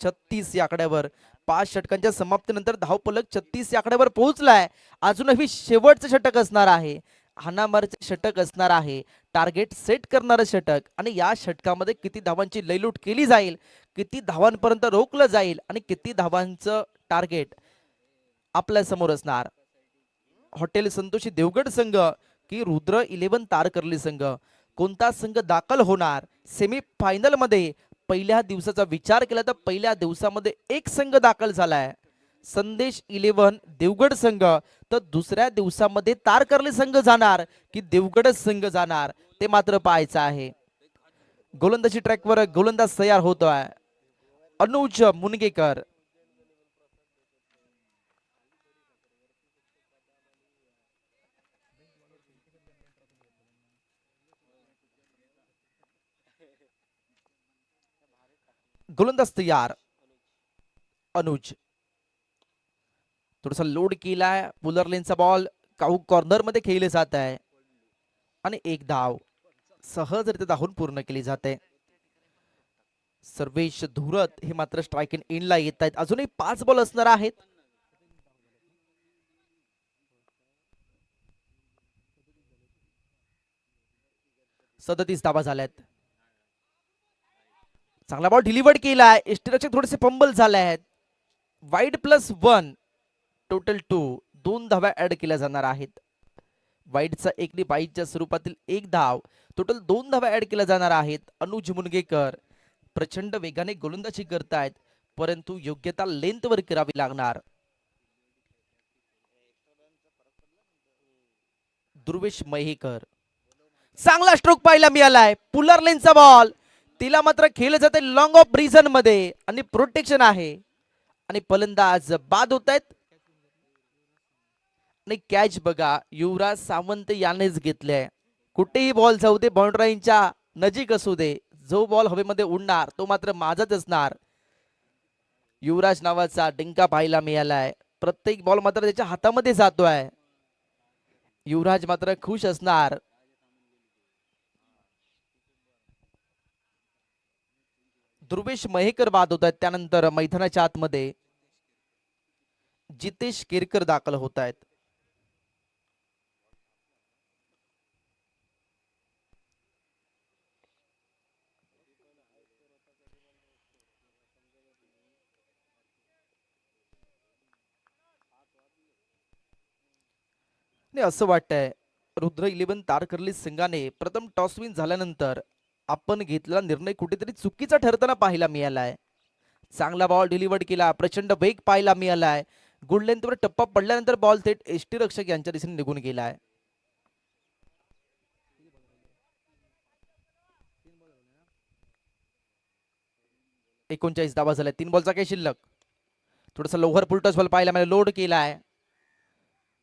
36 या आकड्यावर. 5 षटकांच्या समाप्तीनंतर धावफलक 36 या आकड्यावर पोहोचलाय. अजूनही शेवटचं षटक असणार आहे. हाणामारीचे षटक असणार आहे. टार्गेट सेट करणारं षटक आणि या षटकामध्ये किती धावांची लयलूट केली जाईल, किती धावांपर्यंत रोखलं जाईल आणि किती धावांचं टार्गेट आपल्या समोर असणार. हॉटेल संतोषी देवगड संघ की रुद्र 11 तारकर्ली संघ, कोणता संघ दाखल होणार सेमी फायनल मध्ये? पहिल्या दिवसाचा विचार केला तर पहिल्या दिवसामध्ये एक संघ दाखल झालाय, संदेश 11 देवगड संघ. तर दुसऱ्या दिवसामध्ये तारकर्ली संघ जाणार की देवगड संघ जाणार ते मात्र पाहायचं आहे. गोलंदाजी ट्रॅकवर गोलंदाज तयार होतोय अनुज मुनगेकर. गोलंदाज तयार अनुज. थोडासा लोड केलाय. पुलर लेनचा बॉल काऊ कॉर्नर मध्ये खेळले जात आहे आणि एक धाव सहजरित्या धावून पूर्ण केली जाते. सर्वेश धुरत हे मात्र स्ट्रायकिंग एंडला येत आहेत. अजूनही 5 बॉल असणार आहेत. सदतीस धावा झाल्यात. चांगला बॉल डिलिव्हर्ड केलाय. यष्टीरक्षक थोडेसे फंबल झाले आहेत. वाईड +1 टोटल 2 धावा ऍड केल्या जाणार आहेत. वाईडचा एकनी बाईच्या स्वरूपातील एक धाव, टोटल 2 धावा ऍड केल्या जाणार आहेत. अनुज मुनगेकर प्रचंड वेगाने गोलंदाजी करतायत, परंतु योग्यता लेंथवर करावी लागणार. ध्रुवेश मयेकर, चांगला स्ट्रोक पाहायला मिळालाय. पुलर लेनचा बॉल, तिला मात्र खेळलं जाते लॉंग ऑफ ब्रिजन मध्ये आणि प्रोटेक्शन आहे आणि फलंदाज बाद होत आहेत. आणि कॅच बघा युवराज सावंत यानेच घेतले. कुठेही बॉल जाऊ दे, बाउंड्राईनच्या नजीक असू दे, जो बॉल हवेमध्ये उडणार तो मात्र माझाच असणार. युवराज नावाचा डिंका पाहायला मिळालाय. प्रत्येक बॉल मात्र त्याच्या हातामध्ये जातोय. युवराज मात्र खुश असणार. ध्रुवेश मयेकर बाद होत आहेत. त्यानंतर मैदानाच्या आतमध्ये जितेश केरकर दाखल होत आहेत. असं वाटतंय रुद्र 11 तारकर्ली संघाने प्रथम टॉस विन झाल्यानंतर आपण घेतलेला निर्णय कुठेतरी चुकीचा ठरताना पाहायला मिळालाय. चांगला बॉल डिलिव्हर्ड केला, प्रचंड वेग पाहायला मिळालाय. गुड लेंथवर टप्पा पडल्यानंतर बॉल थेट एसटी रक्षक यांच्या दिशेने निघून गेलाय. एकोणचाळीस धावा झाल्या, 3 बॉलचा काही शिल्लक. थोडस लोव्हर फुलटॉस बॉल पाहायला मिळाला, लोड केलाय,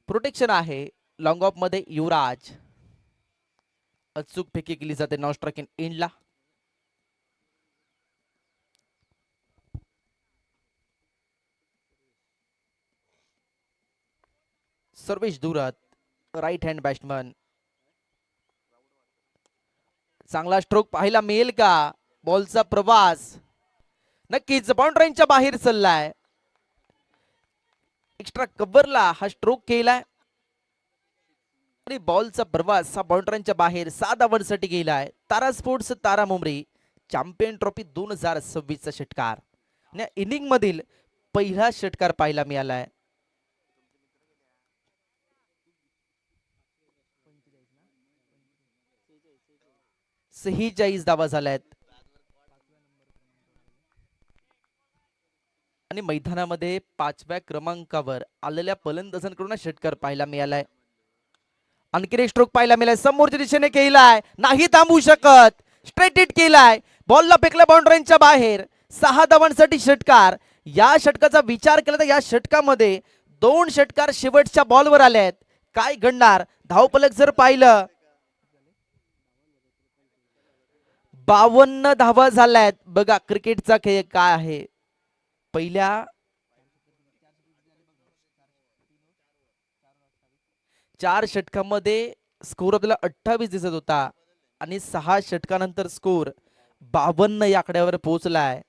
प्रोटेक्शन आहे. लॉंग ऑफ मध्ये युवराज, अचूक फेकी केली जाते नॉन स्ट्राइक एंडला. Sarvesh Dhurat, right hand batsman. चांगला स्ट्रोक पाहायला मिळेल का? बॉलचा प्रवास नक्कीच बाउंड्रीच्या बाहेर चाललाय. एक्स्ट्रा कव्हरला हा स्ट्रोक केलाय आणि बॉलचा प्रवास हा बाउंड्रीच्या बाहेर 6 धावांसाठी गेलाय. तारा sports Tara Mumbri champion trophy 2026 चा षटकार. या इनिंग मधील पहिला षटकार पाहायला मिळालाय. 46 धावा झाल्यात आणि मैदानामध्ये 5व्या क्रमांकावर आलेल्या फलंदाजांकडून हा षटकार पाहायला मिळालाय. आणखी एक स्ट्रोक पाहायला मिळालाय, समोरच्या दिशेने केलाय, नाही थांबू शकत, स्ट्रेट हिट केलाय, बॉलला फेकला बाउंड्रीच्या बाहेर. 6 धावांसाठी षटकार. या षटकाचा विचार केला तर या षटकामध्ये 2 षटकार शेवटच्या बॉलवर आलेत. काय घडणार? धावफलक जर पाहिलं 52 धावा झाल्यात. बघा क्रिकेटचा खेळ काय आहे. पहिल्या 4 षटकामध्ये स्कोर आपल्याला 28 दिसत होता आणि 6 षटकानंतर स्कोर 52 या आकड्यावर पोहोचलाय.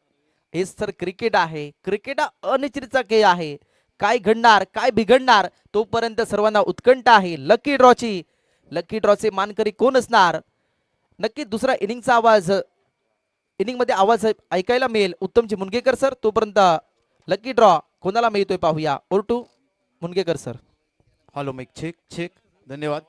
हेच तर क्रिकेट आहे. क्रिकेट हा अनिश्चितचा खेळ आहे. काय घडणार, काय बिघडणार, तोपर्यंत सर्वांना उत्कंठ आहे. लकी ड्रॉची, लकी ड्रॉचे मानकरी कोण असणार? नक्की दुसरा इनिंगचा आवाज, इनिंग मध्ये आवाज ऐकायला मिळेल. उत्तमजी मुनगेकर सर, तोपर्यंत लकी ड्रॉ कोणाला मिळतोय पाहूया. Over to Mungekar sir. Hello mic check check. धन्यवाद.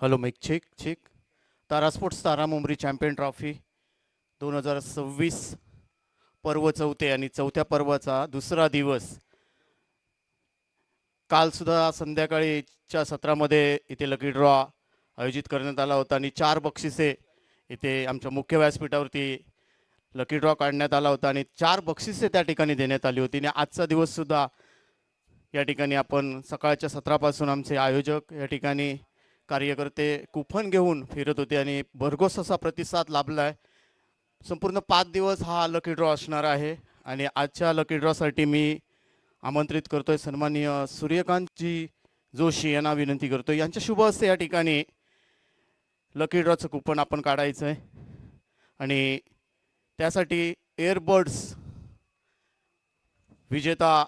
Hello mic check check. Tara sports Tara Mumbri champion trophy 2026 पर्व चौथे आणि चौथ्या पर्वाचा दुसरा दिवस. काल सुद्धा संध्याकाळीच्या सत्रामध्ये इथे लकी ड्रॉ आयोजित करण्यात आला होता आणि 4 बक्षिसे इथे आमच्या मुख्य व्यासपीठावरती लकी ड्रॉ काढण्यात आला होता आणि 4 बक्षिसे त्या ठिकाणी देण्यात आली होती. आणि आजचा दिवस सुद्धा या ठिकाणी आपण सकाळच्या सत्रापासून आमचे आयोजक या ठिकाणी कार्यकर्ते कुपन घेऊन फिरत होते आणि भरघोस असा प्रतिसाद लाभला आहे. संपूर्ण 5 दिवस हा लकी ड्रॉ असणार आहे आणि आजच्या लकी ड्रॉसाठी मी आमंत्रित करतोय सन्माननीय सूर्यकांतजी जोशी यांना विनंती करतोय. यांच्या शुभ हस्ते या ठिकाणी लकी ड्रॉचं कुपन आपण काढायचं आहे आणि त्यासाठी एअरबड्स विजेता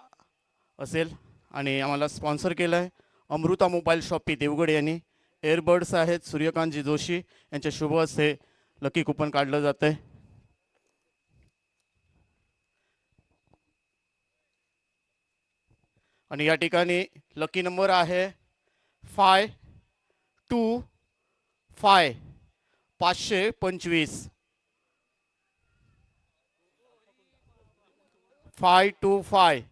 असेल आणि आम्हाला स्पॉन्सर केलं आहे अमृता मोबाईल शॉपी देवगड यांनी. एअरबड्स आहेत सूर्यकांतजी जोशी यांच्या शुभ हस्ते लकी कुपन काढलं जातं आहे. आणि या ठिकाणी लकी नंबर आहे 525 525 525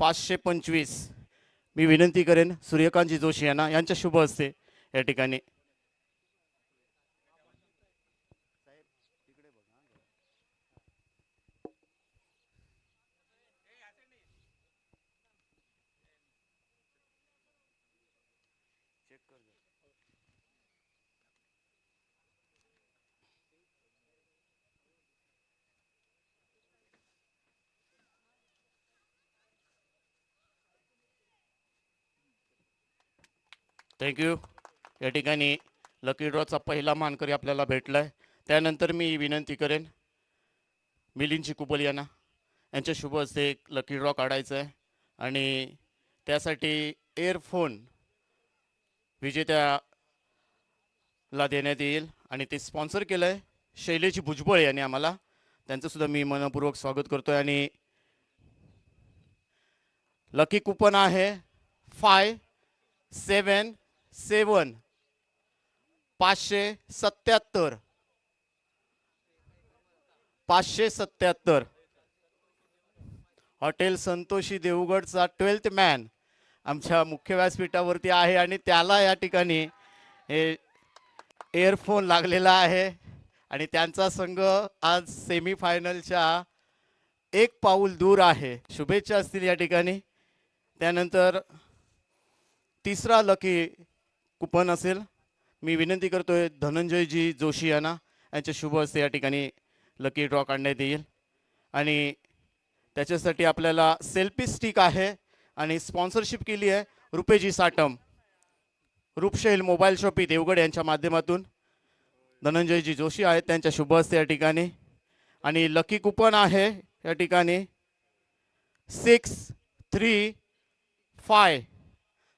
525. मी विनंती करेन सूर्यकांतजी जोशी यांना यांच्या शुभ हस्ते या ठिकाणी थँक्यू. या ठिकाणी लकी ड्रॉचा पहिला मानकरी आपल्याला भेटला आहे. त्यानंतर मी विनंती करेन मिलिंद चिकुबल यांच्या शुभ हस्ते एक लकी ड्रॉ काढायचा आहे आणि त्यासाठी एअरफोन विजेत्याला देण्यात येईल आणि ते स्पॉन्सर केलं आहे शैलेश भुजबळ यांनी आम्हाला. त्यांचं सुद्धा मी मनपूर्वक स्वागत करतोय. आणि लकी कुपन आहे 577 577 577. हॉटेल संतोषी देवगडचा 12th मॅन आमच्या मुख्य व्यासपीठावरती आहे आणि त्याला या ठिकाणी हे एअरफोन लागलेला आहे आणि त्यांचा संघ आज सेमीफायनलच्या एक पाऊल दूर आहे. शुभेच्छा असतील या ठिकाणी. त्यानंतर तिसरा लकी कुपन असेल. मी विनंती करतोय धनंजयजी जोशी यांच्या शुभ हस्ते या ठिकाणी लकी ड्रॉ काढण्यात येईल आणि त्याच्यासाठी आपल्याला सेल्फी स्टिक आहे आणि स्पॉन्सरशिप केली आहे रुपेजी साटम रूपशैल मोबाईल शॉपी देवगड यांच्या माध्यमातून. धनंजयजी जोशी आहेत त्यांच्या शुभ हस्ते या ठिकाणी. आणि लकी कुपन आहे या ठिकाणी 635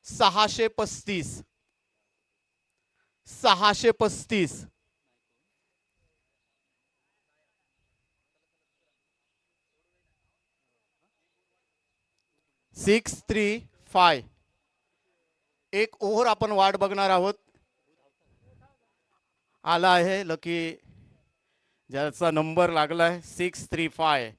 635 635. Six three five. एक ओव्हर आपण वाट बघणार आहोत. आला आहे लकी ज्याचा नंबर लागला आहे 635.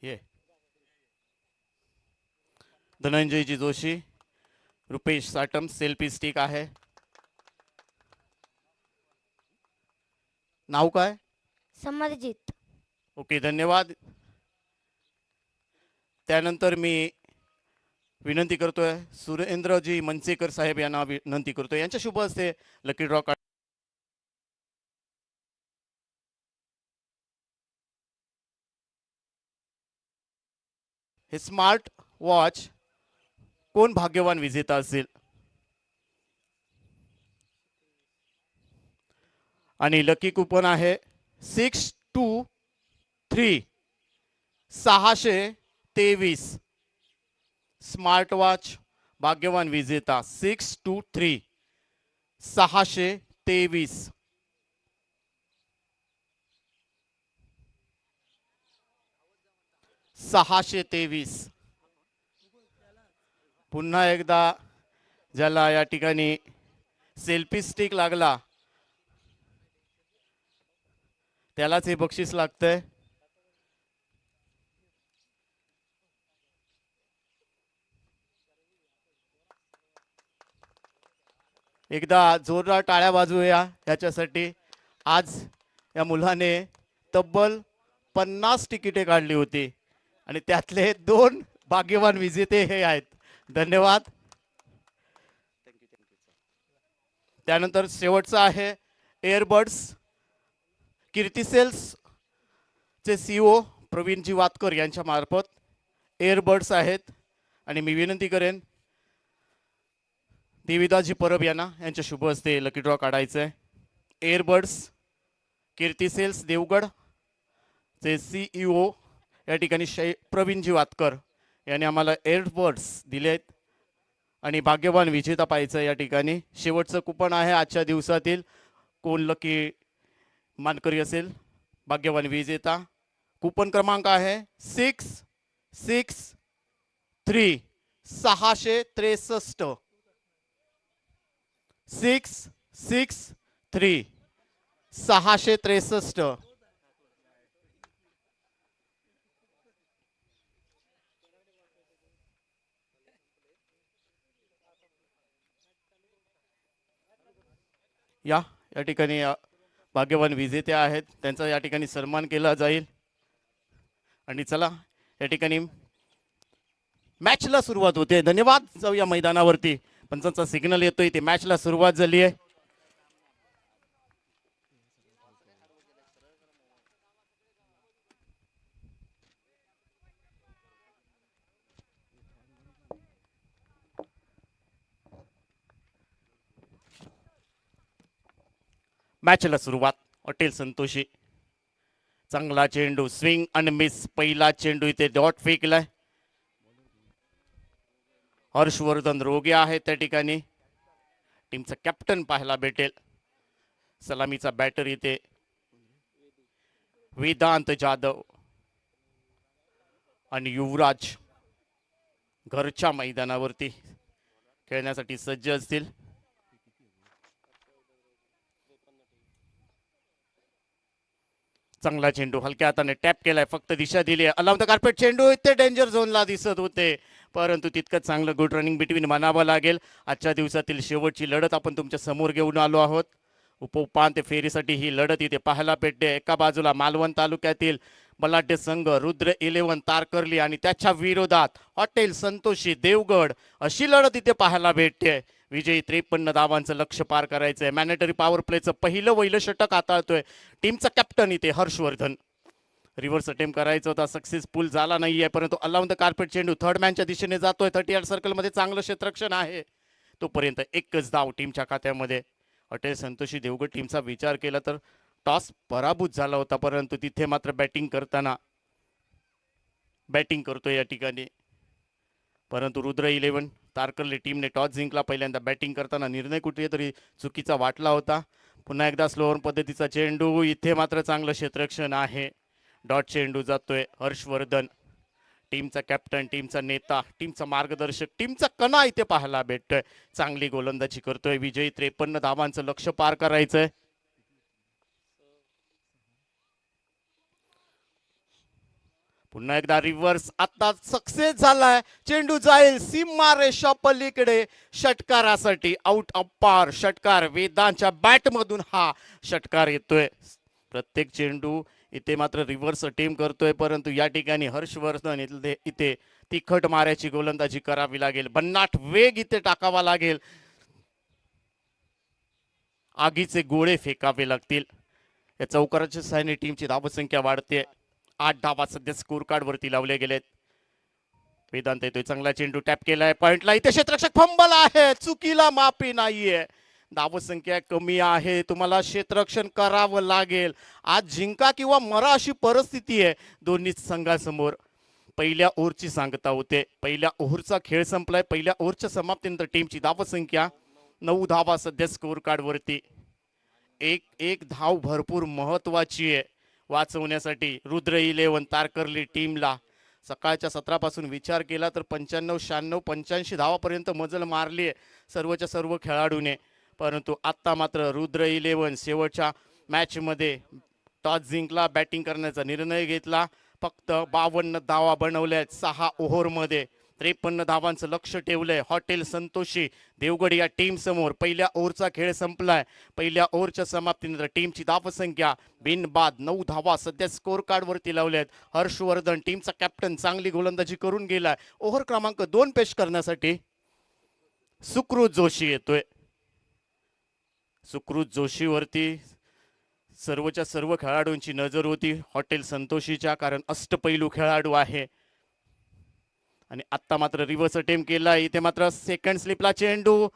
ये धनंजयजी जोशी रुपेश साटम सेल्फी स्टिक आहे. नाव काय? समरजित. ओके धन्यवाद. त्यानंतर मी विनंती करतोय सुरेंद्रजी मनसेकर साहेब यांना विनंती करतोय यांच्या शुभ हस्ते लकी ड्रॉ काढ. हे स्मार्ट वॉच कोण भाग्यवान विजेता असेल आणि लकी कुपन आहे 623 623. स्मार्ट वॉच भाग्यवान विजेता 623 623. 623. पुन्हा एकदा ज्याला या ठिकाणी सेल्फी स्टिक लागला त्यालाच हे बक्षीस लागतंय. एकदा जोरदार टाळ्या वाजवूया याच्यासाठी. आज या मुलाने तब्बल 50 तिकिटे काढली होती आणि त्यातले 2 भाग्यवान विजेते हे आहेत. धन्यवाद. त्यानंतर शेवटचा आहे एअरबड्स. कीर्ती सेल्स चे सीईओ प्रवीणजी वातकर यांच्या मार्फत एअरबड्स आहेत आणि मी विनंती करेन देवीदासजी परब यांच्या शुभ हस्ते लकी ड्रॉ काढायचं आहे. एअरबड्स कीर्ती सेल्स देवगड चे सीईओ या ठिकाणी प्रवीणजी वातकर यांनी आम्हाला एअरबड्स दिले आहेत आणि भाग्यवान विजेता पाहायचं या ठिकाणी. शेवटचं कुपन आहे आजच्या दिवसातील. कोण लकी मानकरी असेल भाग्यवान विजेता. कुपन क्रमांक आहे 663 663 663 663. या ठिकाणी भाग्यवान विजेते आहेत त्यांचा या ठिकाणी सन्मान केला जाईल. आणि चला या ठिकाणी मॅचला सुरुवात होते. धन्यवाद. जाऊया मैदानावरती. पंचांचा सिग्नल येतोय ते मॅचला सुरुवात झाली आहे. मॅचला सुरुवात. हॉटेल संतोषी. चांगला चेंडू स्विंग आणि मिस. पहिला चेंडू इथे डॉट फेकलाय. हर्षवर्धन रोगे आहे त्या ठिकाणी. टीमचा कॅप्टन पाहायला भेटेल. सलामीचा बॅटर इथे वेदांत जाधव आणि युवराज घरच्या मैदानावरती खेळण्यासाठी सज्ज असतील. चांगला चेंडू हलक्या हाताने टॅप केलाय. फक्त दिशा दिली. अलाउन द कार्पेट चेंडू इथे डेंजर झोनला दिसत होते परंतु तितकंच चांगलं गुड रनिंग बिटवीन म्हणावं लागेल. आजच्या दिवसातील शेवटची लढत आपण तुमच्या समोर घेऊन आलो आहोत. उपोपांत्य फेरीसाठी ही लढत इथे पाहायला भेटते. एका बाजूला मालवण तालुक्यातील बलाढ्य संघ रुद्र 11 तारकर्ली आणि त्याच्या विरोधात हॉटेल संतोषी देवगड अशी लढत इथे पाहायला भेटते. विजयी 53 धावांचं लक्ष्य पार करायचंय. मॅनेटरी पॉवर प्लेचं पहिलं षटक हाताळतोय टीमचा कॅप्टन इथे हर्षवर्धन. रिव्हर्स अटेम्प्ट करायचा होता सक्सेसफुल झाला नाहीये परंतु अलाउन द कार्पेट चेंडू थर्ड मॅनच्या दिशेने जातोय. 38 सर्कल मध्ये चांगलं क्षेत्ररक्षण आहे. तोपर्यंत एकच धाव टीमच्या खात्यामध्ये. हॉटेल संतोषी देवगड टीमचा विचार केला तर टॉस पराभूत झाला होता परंतु तिथे मात्र बॅटिंग करतोय या ठिकाणी. परंतु रुद्र 11 तारकर्ली टीमने टॉस जिंकला. पहिल्यांदा बॅटिंग करताना निर्णय कुठेतरी चुकीचा वाटला होता. पुन्हा एकदा स्लोअर पद्धतीचा चेंडू. इथे मात्र चांगलं क्षेत्ररक्षण आहे. डॉट चेंडू जातोय. हर्षवर्धन टीमचा कॅप्टन, टीमचा नेता, टीमचा मार्गदर्शक, टीमचा कणा इथे पाहायला भेटतोय. चांगली गोलंदाजी करतोय. विजयी 53 धावांचं लक्ष्य पार करायचंय. पुन्हा एकदा रिव्हर्स आता सक्सेस झालाय. चेंडू जाईल सीमा रेषा पलीकडे षटकारासाठी. आउट ऑफ पार षटकार. वेदांच्या बॅट मधून हा षटकार येतोय. प्रत्येक चेंडू इथे मात्र रिव्हर्स टीम करतोय परंतु या ठिकाणी हर्षवर्धन इथे तिखट माऱ्याची गोलंदाजी करावी लागेल. भन्नाट वेग इथे टाकावा लागेल. आगीचे गोळे फेकावे लागतील. या चौकाराच्या सहाय्याने टीमची धावसंख्या वाढते. 8 धावा सध्या स्कोर कार्ड वरती लावले गेलेत. वेदांत येतोय. चांगला चेंडू टॅप केलाय. पॉइंटला इथे क्षेत्ररक्षक फंबल आहे. चुकीला माफी नाहीये. धावसंख्या कमी आहे. तुम्हाला क्षेत्ररक्षण करावं लागेल. आज जिंका किंवा मरा अशी परिस्थिती आहे दोन्ही संघासमोर. पहिल्या ओव्हरची सांगता होते. पहिल्या ओव्हरचा खेळ संपलाय. पहिल्या ओव्हरच्या समाप्तीनंतर टीमची धावसंख्या 9 धावा सध्या स्कोर कार्ड वरती. एक धाव भरपूर महत्वाची आहे वाचवण्यासाठी रुद्र 11 तारकर्ली टीमला. सकाळच्या सत्रापासून विचार केला तर 95, 96, 85 धावापर्यंत मजल मारली आहे सर्वच्या सर्व खेळाडूने. परंतु आत्ता मात्र रुद्र 11 शेवटच्या मॅचमध्ये टॉस जिंकला, बॅटिंग करण्याचा निर्णय घेतला. फक्त 52 धावा बनवल्या आहेत 6 ओव्हरमध्ये. 53 धावांचं लक्ष ठेवलंय हॉटेल संतोषी देवगड या टीम समोर. पहिल्या ओव्हरचा खेळ संपलाय. पहिल्या ओव्हरच्या समाप्तीनंतर टीमची धावसंख्या बिनबाद 9 धावा सध्या स्कोर कार्ड वरती लावल्यात. हर्षवर्धन टीमचा कॅप्टन चांगली गोलंदाजी करून गेलाय. ओव्हर क्रमांक 2 पेश करण्यासाठी सुकृत जोशी येतोय. सुकृत जोशीवरती सर्वच्या सर्व खेळाडूंची नजर होती हॉटेल संतोषीच्या, कारण अष्टपैलू खेळाडू आहे. आणि आत्ता मात्र रिव्हर्स अटेम्प्ट केला. इथे मात्र सेकंड स्लिपला चेंडू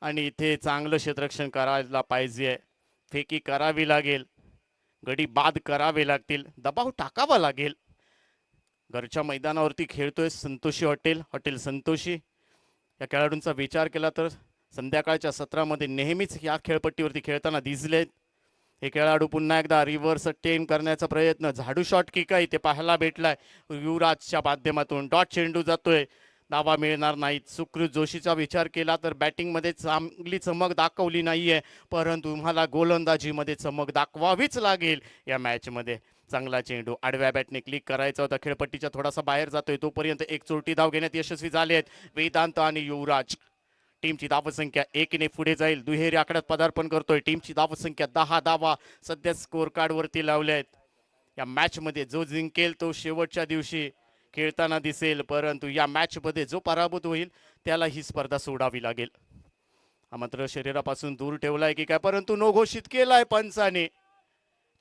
आणि इथे चांगलं क्षेत्ररक्षण करायला पाहिजे. फेकी करावी लागेल, गडी बाद करावे लागतील, दबाव टाकावा लागेल. घरच्या मैदानावरती खेळतोय संतोषी हॉटेल संतोषी. या खेळाडूंचा विचार केला तर संध्याकाळच्या सत्रामध्ये नेहमीच या खेळपट्टीवरती खेळताना दिसलेत. हे खेळाडू पुन्हा एकदा रिव्हर्स अटेम्प्ट करण्याचा प्रयत्न. झाडू शॉट किक आहे इथे पाहायला भेटलाय युवराजच्या माध्यमातून. डॉट चेंडू जातोय, धावा मिळणार नाहीत. सुकृत जोशीचा विचार केला तर बॅटिंगमध्ये चांगली चमक दाखवली नाहीये, परंतु तुम्हाला गोलंदाजीमध्ये चमक दाखवावीच लागेल या मॅचमध्ये. चांगला चेंडू आडव्या बॅटने क्लिक करायचा होता, खेळपट्टीच्या थोडासा बाहेर जातोय. तोपर्यंत एक चोरटी धाव घेण्यात यशस्वी झाले आहेत वेदांत आणि युवराज. टीमची धावसंख्या 1ने पुढे जाईल. दुहेरी आकड्यात पदार्पण करतोय. टीमची धावसंख्या 10 धावा सध्या स्कोर कार्ड वरती लावल्या आहेत. या मॅच मध्ये जो जिंकेल तो शेवटच्या दिवशी खेळताना दिसेल, परंतु या मॅच मध्ये जो पराभूत होईल त्याला ही स्पर्धा सोडावी लागेल. हा मात्र शरीरापासून दूर ठेवलाय की काय, परंतु नो घोषित केलाय पंचाने.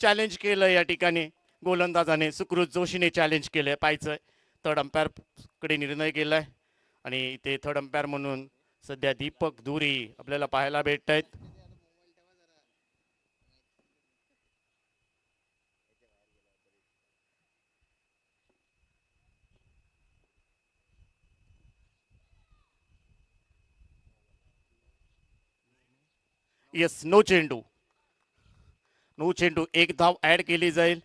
चॅलेंज केलं या ठिकाणी गोलंदाजाने. सुकृत जोशीने चॅलेंज केलंय. पाहायचंय थर्ड अंपायर कडे निर्णय केलाय आणि इथे थर्ड अंपायर म्हणून सध्या दीपक धुरी आपल्याला पाहायला भेटत आहेत. येस, नो चेंडू. एक धाव ऍड केली जाईल.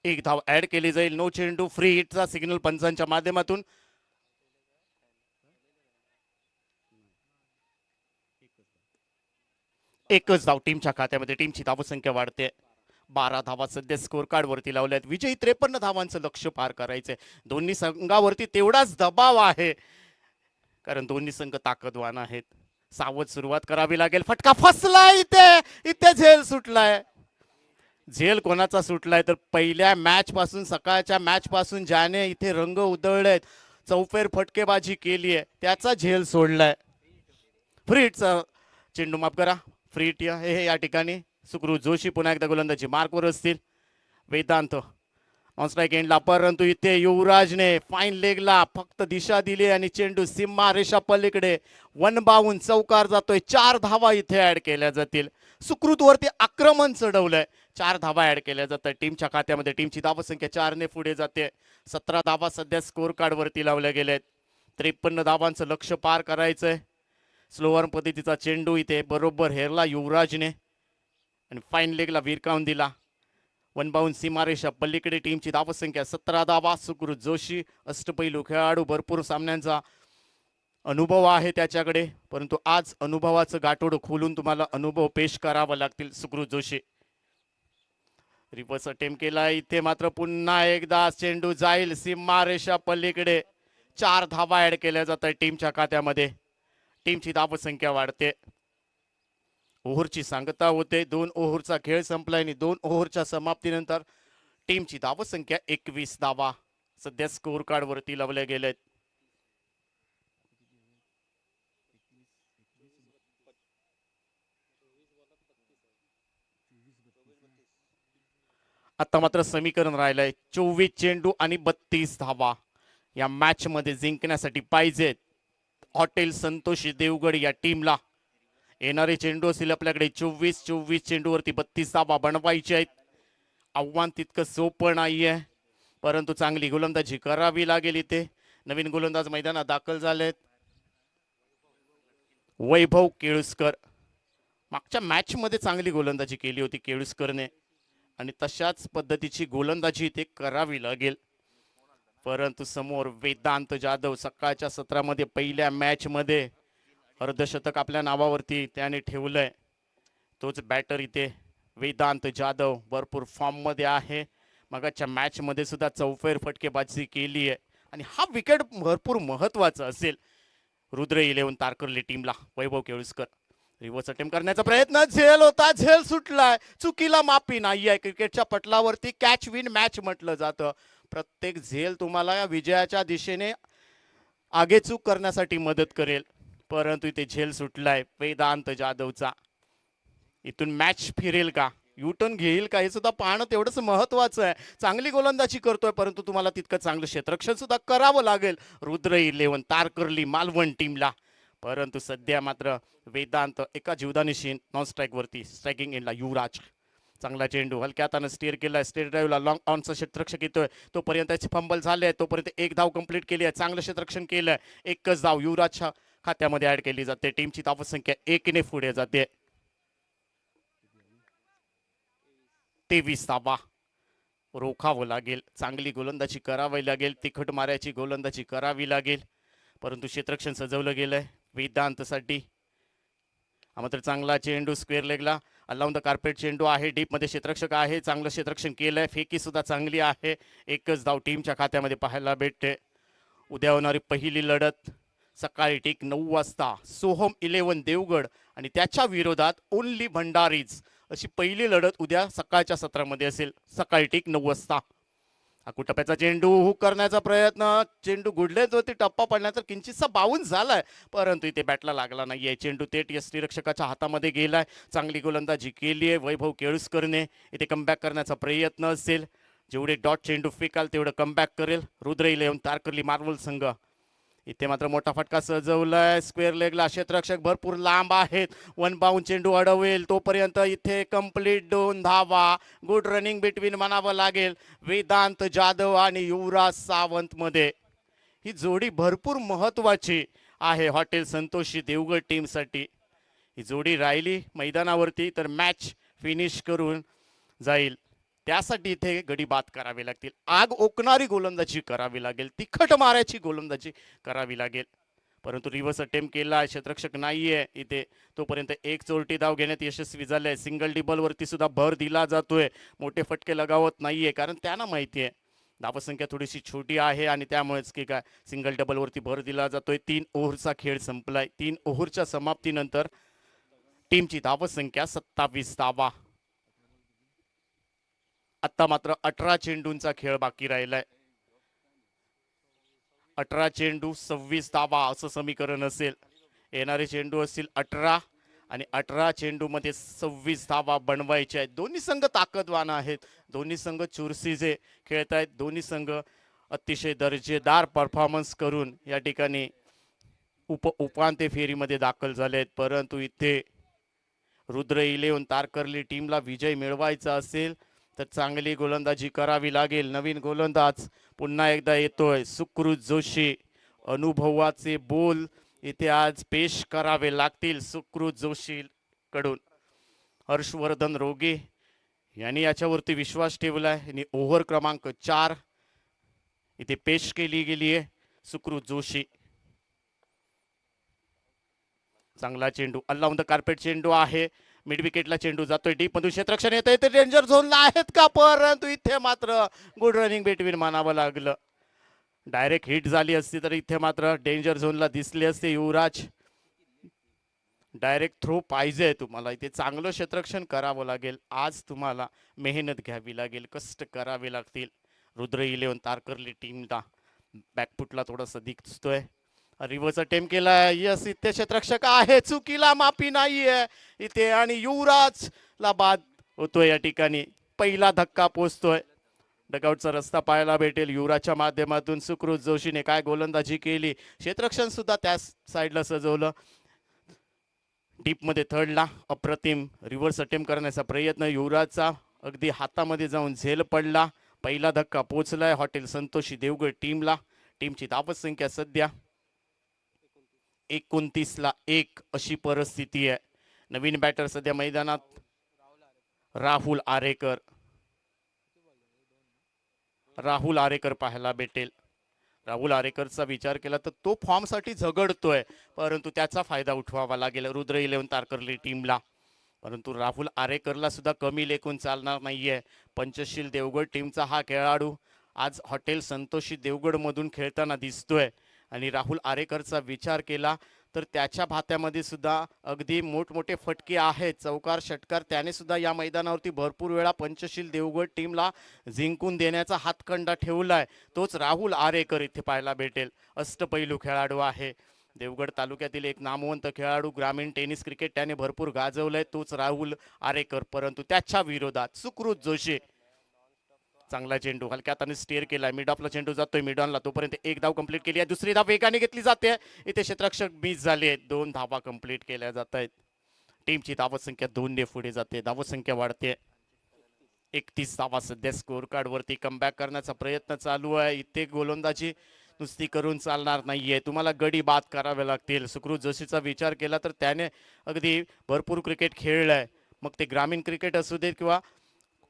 एक धाव ऍड केली जाईल. नो चेंडू. फ्री हिटचा सिग्नल पंचांच्या माध्यमातून. एकच धाव टीमच्या खात्यामध्ये. टीमची धावसंख्या वाढते. 12 धावा सध्या स्कोर कार्ड वरती लावल्यात. विजयी 53 धावांचं लक्ष पार करायचंय. दोन्ही संघावरती तेवढाच दबाव आहे, कारण दोन्ही संघ ताकदवान आहेत. सावध सुरुवात करावी लागेल. फटका फसलाय इथे झेल सुटलाय. झेल कोणाचा सुटलाय तर पहिल्या मॅच पासून, सकाळच्या मॅच पासून ज्याने इथे रंग उधळलेत, चौफेर फटकेबाजी केली आहे, त्याचा झेल सोडलाय. फ्री हिटचा चेंडू, माफ करा, फ्री हिट हे या ठिकाणी. सुकृत जोशी पुन्हा एकदा गोलंदाजी मार्कवर असतील. वेदांत ऑन स्ट्राईक एंडला, परंतु इथे युवराजने फाईन लेगला फक्त दिशा दिली आणि चेंडू सीमा रेषा पलीकडे वन बावून चौकार जातोय. 4 धावा इथे ऍड केल्या जातील. सुकृत वरती आक्रमण चढवलंय. 4 धावा ऍड केल्या जातात टीमच्या खात्यामध्ये. टीमची धावसंख्या 4ने पुढे जाते. 17 धावा सध्या स्कोर कार्ड वरती लावल्या गेल्यात. 53 धावांचं लक्ष पार करायचंय. स्लोअर पद्धतीचा चेंडू इथे बरोबर हेरला युवराजने आणि फाईन लेगला विरकावून दिला. वन बाउंड सीमारेषा पलीकडे. टीमची धावसंख्या 17 धावा. सुकृत जोशी अष्टपैलू खेळाडू, भरपूर सामन्यांचा अनुभव आहे त्याच्याकडे, परंतु आज अनुभवाचं गाठोडं खोलून तुम्हाला अनुभव पेश करावा लागतील. सुकृत जोशी रिव्हर्स अटेम्प्ट केला. इथे मात्र पुन्हा एकदा चेंडू जाईल सीमारेषा पलीकडे. 4 धावा ऍड केल्या जातात टीमच्या खात्यामध्ये. टीमची धावसंख्या वाढते. ओव्हरची सांगता होते. 2 ओव्हरचा खेळ संपला आणि 2 ओव्हरच्या समाप्तीनंतर टीमची धावसंख्या 21 धावा सध्या स्कोर कार्ड वरती लावल्या गेल्यात. आता मात्र समीकरण राहिलंय 24 चेंडू आणि 32 धावा या मॅच मध्ये जिंकण्यासाठी पाहिजेत हॉटेल संतोषी देवगड या टीमला. येणारे चेंडू असतील आपल्याकडे 24 चेंडूवरती 32 धावा बनवायचे आहेत. आव्हान तितकं सोपं नाहीये, परंतु चांगली गोलंदाजी करावी लागेल. इथे नवीन गोलंदाज मैदानात दाखल झालेत. वैभव केळुसकर मागच्या मॅच मध्ये चांगली गोलंदाजी केली होती केळुसकरने आणि तशाच पद्धतीची गोलंदाजी इथे करावी लागेल. परंतु समोर वेदांत जाधव सकाळच्या सत्रामध्ये पहिल्या मॅच मध्ये अर्धशतक आपल्या नावावरती त्याने ठेवलंय. तोच बॅटर इथे वेदांत जाधव भरपूर फॉर्म मध्ये आहे. मगाच्या मॅच मध्ये सुद्धा चौफेर फटकेबाजी केली आहे आणि हा विकेट भरपूर महत्वाचा असेल रुद्र 11 तारकर्ली टीमला. वैभव केळुसकर रिव्हर्स अटेम्प्ट करण्याचा प्रयत्न, झेल होता, झेल सुटलाय, चुकीला माफी नाही आहे. क्रिकेटच्या पटलावरती कॅच विन मॅच म्हटलं जातं. प्रत्येक झेल तुम्हाला या विजयाच्या दिशेने आगेचूक करण्यासाठी मदत करेल. परंतु इथे झेल सुटलाय वेदांत जाधवचा. इथून मॅच फिरेल का, युटर्न घेईल का, हे सुद्धा पाहणं तेवढंच महत्वाचं आहे. चांगली गोलंदाजी करतोय परंतु तुम्हाला तितकं चांगलं क्षेत्ररक्षण सुद्धा करावं लागेल रुद्र 11 तारकर्ली मालवण टीमला. परंतु सध्या मात्र वेदांत एका जीवदानीशी नॉन स्ट्राईक वरती. स्ट्रायकिंग एंडला युवराज. चांगला चेंडू हलक्या हाताने स्टेअर केलाय. स्टेअर ड्राईव्हला लॉंग ऑनचा क्षेत्ररक्षक येतोय. तोपर्यंत त्याचे फंबल झाले, तोपर्यंत एक धाव कंप्लीट केली आहे. चांगलं क्षेत्ररक्षण केलंय. एकच धाव युवराजच्या खात्यामध्ये ऍड केली जाते. टीमची धावसंख्या 1 पुढे जाते. 23 धावा रोखावं लागेल. चांगली गोलंदाजी करावी लागेल. तिखट माऱ्याची गोलंदाजी करावी लागेल. परंतु क्षेत्ररक्षण सजवलं गेलंय वेदांतसाठी. हा मात्र चांगला चेंडू स्क्वेअर लेगला अलाउन द कार्पेट चेंडू आहे. डीप मध्ये क्षेत्ररक्षक आहे. चांगलं क्षेत्ररक्षण केलंय. फेकी सुद्धा चांगली आहे. एकच धाव टीमच्या खात्यामध्ये पाहायला भेटते. उद्या होणारी पहिली लढत सकाळी ठीक 9 वाजता सोहम 11 देवगड आणि त्याच्या विरोधात ओनली भंडारीज अशी पहिली लढत उद्या सकाळच्या सत्रामध्ये असेल. सकाळी ठीक 9 वाजता. कुटप्याचा चेंडू हुक करण्याचा प्रयत्न, चेंडू गुडलेच होती, टप्पा पडण्याचा किंचितसा बाउन्स झालाय परंतु इथे बॅटला लागला नाहीये. चेंडू थेट यष्टीरक्षकाच्या हातामध्ये गेलाय. चांगली गोलंदाजी केली आहे वैभव केळुसकरने. इथे कमबॅक करण्याचा प्रयत्न असेल. जेवढे डॉट चेंडू फेकाल तेवढं कमबॅक करेल रुद्र 11 तारकर्ली मार्वल संघ. इथे मात्र मोठा फटका सजवलाय. स्क्वेअर लेगला क्षेत्ररक्षक भरपूर लांब आहेत. वन बाउंड चेंडू अडवेल तोपर्यंत इथे कंप्लीट 2 धावा. गुड रनिंग बिटवीन म्हणावं लागेल वेदांत जाधव आणि युवराज सावंत मध्ये. ही जोडी भरपूर महत्वाची आहे हॉटेल संतोषी देवगड टीमसाठी. ही जोडी राहिली मैदानावरती तर मॅच फिनिश करून जाईल. त्यासाठी इथे गडी बाद करावे लागतील. आग ओकणारी गोलंदाजी करावी लागेल. तिखट मारायची गोलंदाजी करावी लागेल. परंतु रिव्हर्स अटेम्प्ट केला. क्षेत्ररक्षक नाहीये इथे. तोपर्यंत एक चोरटी धाव घेण्यात यशस्वी झाले. सिंगल डिबल वरती सुद्धा भर दिला जातोय. मोठे फटके लगावत नाहीये कारण त्यांना माहिती आहे धावसंख्या थोडीशी छोटी आहे आणि त्यामुळेच की काय सिंगल डबल वरती भर दिला जातोय. 3 ओव्हरचा खेळ संपलाय. 3 ओव्हरच्या समाप्तीनंतर टीमची धावसंख्या 27 धावा. आता मात्र 18 चेंडूंचा खेळ बाकी राहिलाय. 18 चेंडू 26 धावा असं समीकरण असेल. येणारे चेंडू असतील 18 आणि 18 चेंडू मध्ये 26 धावा बनवायच्या आहेत. दोन्ही संघ ताकदवान आहेत. दोन्ही संघ चुरशीचे खेळत आहेत. दोन्ही संघ अतिशय दर्जेदार परफॉर्मन्स करून या ठिकाणी उपांत्य फेरीमध्ये दाखल झाले आहेत. परंतु इथे रुद्र 11 तारकर्ली टीमला विजय मिळवायचा असेल तर चांगली गोलंदाजी करावी लागेल. नवीन गोलंदाज पुन्हा एकदा येतोय सुकृत जोशी. अनुभवाचे बोल इथे आज पेश करावे लागतील सुकृत जोशी कडून. हर्षवर्धन रोगे यांनी याच्यावरती विश्वास ठेवलाय आणि ओव्हर क्रमांक 4 इथे पेश केली गेली आहे. सुकृत जोशी. चांगला चेंडू अलाउन द कार्पेट चेंडू आहे. मिड विकेटला चेंडू जातोय. डीप मधून क्षेत्ररक्षण येत आहे. डेंजर झोनला आहेत का परंतु इथे मात्र गुड रनिंग बिटवीन मानावं लागलं. डायरेक्ट हिट झाली असती तर इथे मात्र डेंजर झोनला दिसले असते युवराज. डायरेक्ट थ्रो पाहिजे तुम्हाला. इथे चांगलं क्षेत्ररक्षण करावं लागेल. आज तुम्हाला मेहनत घ्यावी लागेल. कष्ट करावे लागतील. रुद्र 11 तारकर्ली टीमला बॅकफुटला थोडासा दिसतोय. रिव्हर्स अटेम्प्ट केला. यस इथे क्षेत्ररक्षक आहे. चुकीला माफी नाहीये इथे आणि युवराज ला बाद होतोय. या ठिकाणी पहिला धक्का पोचतोय. डगआउटचा रस्ता पाहायला भेटेल युवराजच्या माध्यमातून. सुकृत जोशीने काय गोलंदाजी केली. क्षेत्ररक्षण सुद्धा त्या साईडला सजवलं. डीप मध्ये थर्डला अप्रतिम रिव्हर्स अटेम्प्ट करण्याचा प्रयत्न युवराजचा अगदी हातामध्ये जाऊन झेल पडला. पहिला धक्का पोचलाय हॉटेल संतोषी देवगड टीमला. टीमची धावसंख्या सध्या 29 ला 1 अशी परिस्थिती आहे. नवीन बॅटर सध्या मैदानात राहुल आरेकर. राहुल आरेकर पाहायला भेटेल. राहुल आरेकरचा विचार केला तर तो फॉर्मसाठी झगडतोय, परंतु त्याचा फायदा उठवावा लागेल रुद्र 11 तारकर्ली टीमला. परंतु राहुल आरेकरला सुद्धा कमी लेखून चालणार नाहीये. पंचशील देवगड टीमचा हा खेळाडू आज हॉटेल संतोषी देवगड मधून खेळताना दिसतोय आणि राहुल आरेकरचा विचार केला तर त्याच्या भात्यामध्ये सुद्धा अगदी मोठमोठे फटके आहेत. चौकार षटकार त्याने सुद्धा या मैदानावरती भरपूर वेळा पंचशील देवगड टीमला जिंकून देण्याचा हातखंडा ठेवलाय. तोच राहुल आरेकर इथे पाहायला भेटेल. अष्टपैलू खेळाडू आहे. देवगड तालुक्यातील एक नामवंत खेळाडू, ग्रामीण टेनिस क्रिकेट त्याने भरपूर गाजवलंय, तोच राहुल आरेकर. परंतु त्याच्या विरोधात सुकृत जोशी. चांगला चेंडू हलक्या हाताने स्टेअर केलाय. मिड ऑफला चेंडू जातोय मिडॉनला, तोपर्यंत एक धाव कंप्लीट केली आहे. दुसरी धाव वेगाने घेतली जाते. इथे क्षेत्ररक्षक मिस झाले. 2 धावा कंप्लीट केल्या जात आहेत. टीमची धावत संख्या 2 ने पुढे जाते. धावत संख्या वाढते. 31 धावा सध्या स्कोर कार्ड वरती. कमबॅक करण्याचा प्रयत्न चालू आहे. इथे गोलंदाजी नुसती करून चालणार नाहीये, तुम्हाला गडी बाद करावे लागतील. सुकृत जोशीचा विचार केला तर त्याने अगदी भरपूर क्रिकेट खेळलंय, मग ते ग्रामीण क्रिकेट असू देत किंवा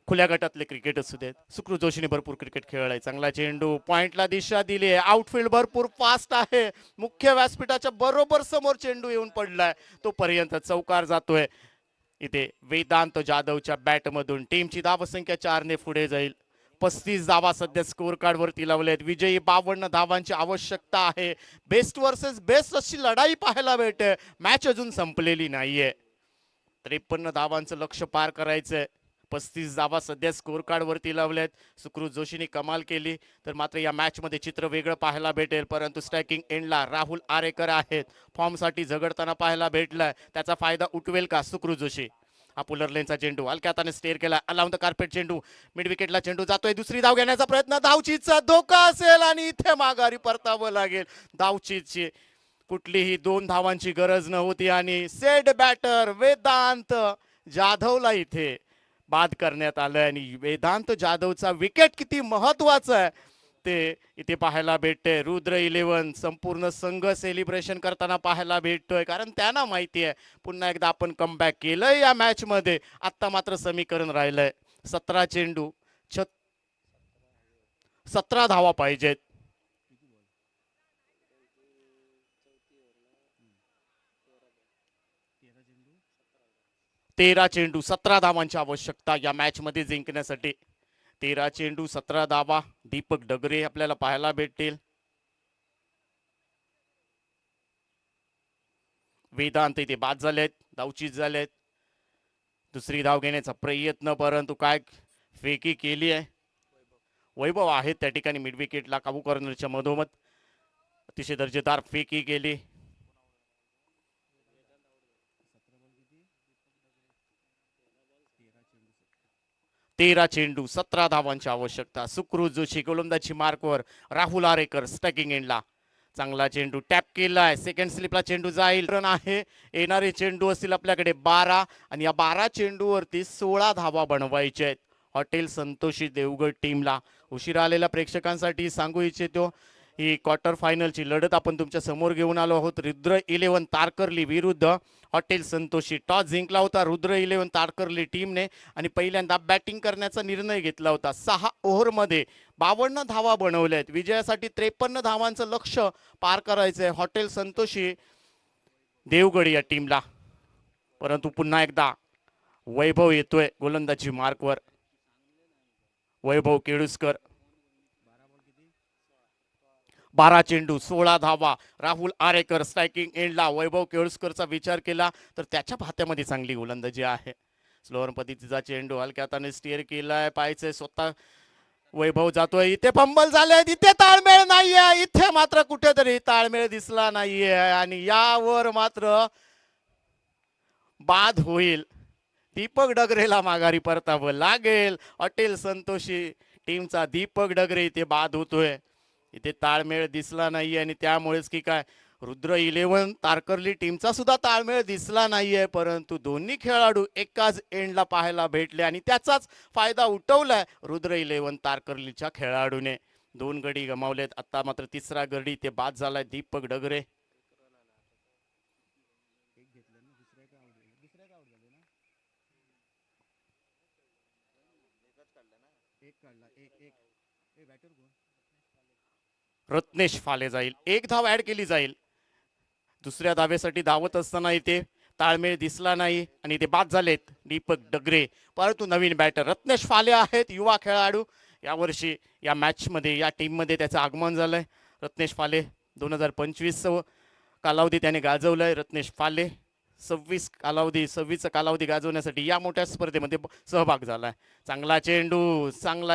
खुल्या गटातले क्रिकेट असू देत. सुकृत जोशीने भरपूर क्रिकेट खेळलाय. चांगला चेंडू पॉइंटला दिशा दिली आहे. आउटफील्ड भरपूर फास्ट आहे. मुख्य व्यासपीठाच्या बरोबर समोर चेंडू येऊन पडलाय, तोपर्यंत चौकार जातोय. इथे वेदांत जाधवच्या बॅट मधून टीमची धावसंख्या 4 ने पुढे जाईल. 35 धावा सध्या स्कोर कार्ड वरती लावलेत. विजयी 52 धावांची आवश्यकता आहे. बेस्ट वर्सेस बेस्ट अशी लढाई पाहायला भेटते. मॅच अजून संपलेली नाहीये. 53 धावांचं लक्ष पार करायचंय. 35 धावा सध्या स्कोर कार्ड वरती लावल्यात. सुकृत जोशीने कमाल केली तर मात्र या मॅच मध्ये चित्र वेगळं पाहायला भेटेल. परंतु स्ट्रायकिंग एंडला राहुल आरेकर आहेत. फॉर्म साठी झगडताना पाहायला भेटलाय. त्याचा फायदा उठवेल का सुकृत जोशी? हा पुलर लेनचा चेंडू हलक्या हाताने स्टेअर केला. अलाउन द कार्पेट चेंडू मिड विकेटला चेंडू जातोय. दुसरी धाव घेण्याचा प्रयत्न. धावचीचा धोका असेल आणि इथे माघारी परतावं लागेल. धावचीची कुठलीही 2 धावांची गरज नव्हती आणि सेट बॅटर वेदांत जाधवला इथे बाद करण्यात आलं. आणि वेदांत जाधवचा विकेट किती महत्वाचा आहे ते इथे पाहायला भेटते. रुद्र 11 संपूर्ण संघ सेलिब्रेशन करताना पाहायला भेटतोय, कारण त्यांना माहिती आहे पुन्हा एकदा आपण कमबॅक केलंय या मॅच मध्ये. आता मात्र समीकरण राहिलंय 17 चेंडू 17 धावा पाहिजेत. 13 चेंडू 17 धावांची आवश्यकता या मॅच मध्ये जिंकण्यासाठी. 13 चेंडू 17 धावा. दीपक डगरे आपल्याला पाहायला भेटतील. वेदांत इथे बाद झालेत, धावचीत झालेत. दुसरी धाव घेण्याचा प्रयत्न, परंतु काय फेकी केली आहे. वैभव आहेत त्या ठिकाणी मिड विकेटला काबू कॉर्नरच्या मधोमध. अतिशय दर्जेदार फेकी केली. 13 चेंडू 17 धावांची आवश्यकता. सुकृत जोशी गोलंदाजी मार्कवर. राहुल आरेकर स्ट्रायकिंग एंडला. चांगला चेंडू टॅप केलाय. सेकंड स्लिपला चेंडू जाईल. रन आहे. येणारे चेंडू असतील आपल्याकडे 12 आणि या 12 चेंडूवरती 16 धावा बनवायचे आहेत हॉटेल संतोषी देवगड टीमला. उशिरा आलेल्या प्रेक्षकांसाठी सांगू इच्छितो, ही क्वार्टर फायनलची लढत आपण तुमच्या समोर घेऊन आलो आहोत. रुद्र 11 तारकर्ली विरुद्ध हॉटेल संतोषी. टॉस जिंकला होता रुद्र 11 तारकर्ली टीमने आणि पहिल्यांदा बॅटिंग करण्याचा निर्णय घेतला होता. 6 ओव्हरमध्ये 52 धावा बनवल्यात. विजयासाठी 53 धावांचं लक्ष पार करायचंय हॉटेल संतोषी देवगड या टीमला. परंतु पुन्हा एकदा वैभव येतोय गोलंदाजी मार्कवर. वैभव केळुसकर. 12 चेंडू 16 धावा. राहुल आरेकर स्ट्रायकिंग एंडला. वैभव केळुसकरचा विचार केला तर त्याच्या भात्यामध्ये चांगली गोलंदाजी आहे. स्लोअर पद्धतीचा चेंडू हलक्या हाताने स्टीअर केलाय. पाहायचंय स्वतः वैभव जातोय. इथे फंबल झाले. इथे ताळमेळ नाहीये. इथे मात्र कुठेतरी ताळमेळ दिसला नाहीये आणि यावर मात्र बाद होईल. दीपक डगरेला माघारी परतावं लागेल. हॉटेल संतोषी टीमचा दीपक डगरे इथे बाद होतोय. इथे ताळमेळ दिसला नाही आणि त्यामुळेच की काय रुद्र 11 तारकर्ली टीमचा सुद्धा ताळमेळ दिसला नाहीये. परंतु दोन्ही खेळाडू एकाच एंडला पाहायला भेटले आणि त्याचाच फायदा उठवलाय रुद्र 11 तारकर्लीच्या खेळाडूने. 2 गडी गमावलेत. आता मात्र तिसरा गडी ते बाद झालाय दीपक डगरे. रत्नेश फाले जाईल, एक धाव ऍड केली जाईल. दुसऱ्या धावेसाठी धावत असताना इथे ताळमेळ दिसला नाही आणि इथे बाद झालेत दीपक डगरे. परंतु नवीन बॅटर रत्नेश फाले आहेत, युवा खेळाडू. यावर्षी या मॅच मध्ये या टीम मध्ये त्याचं आगमन झालंय. रत्नेश फाले 2025 कालावधी त्याने गाजवलाय. रत्नेश फाले 26चा कालावधी गाजवण्यासाठी या मोठ्या स्पर्धेमध्ये सहभाग झालाय. चांगला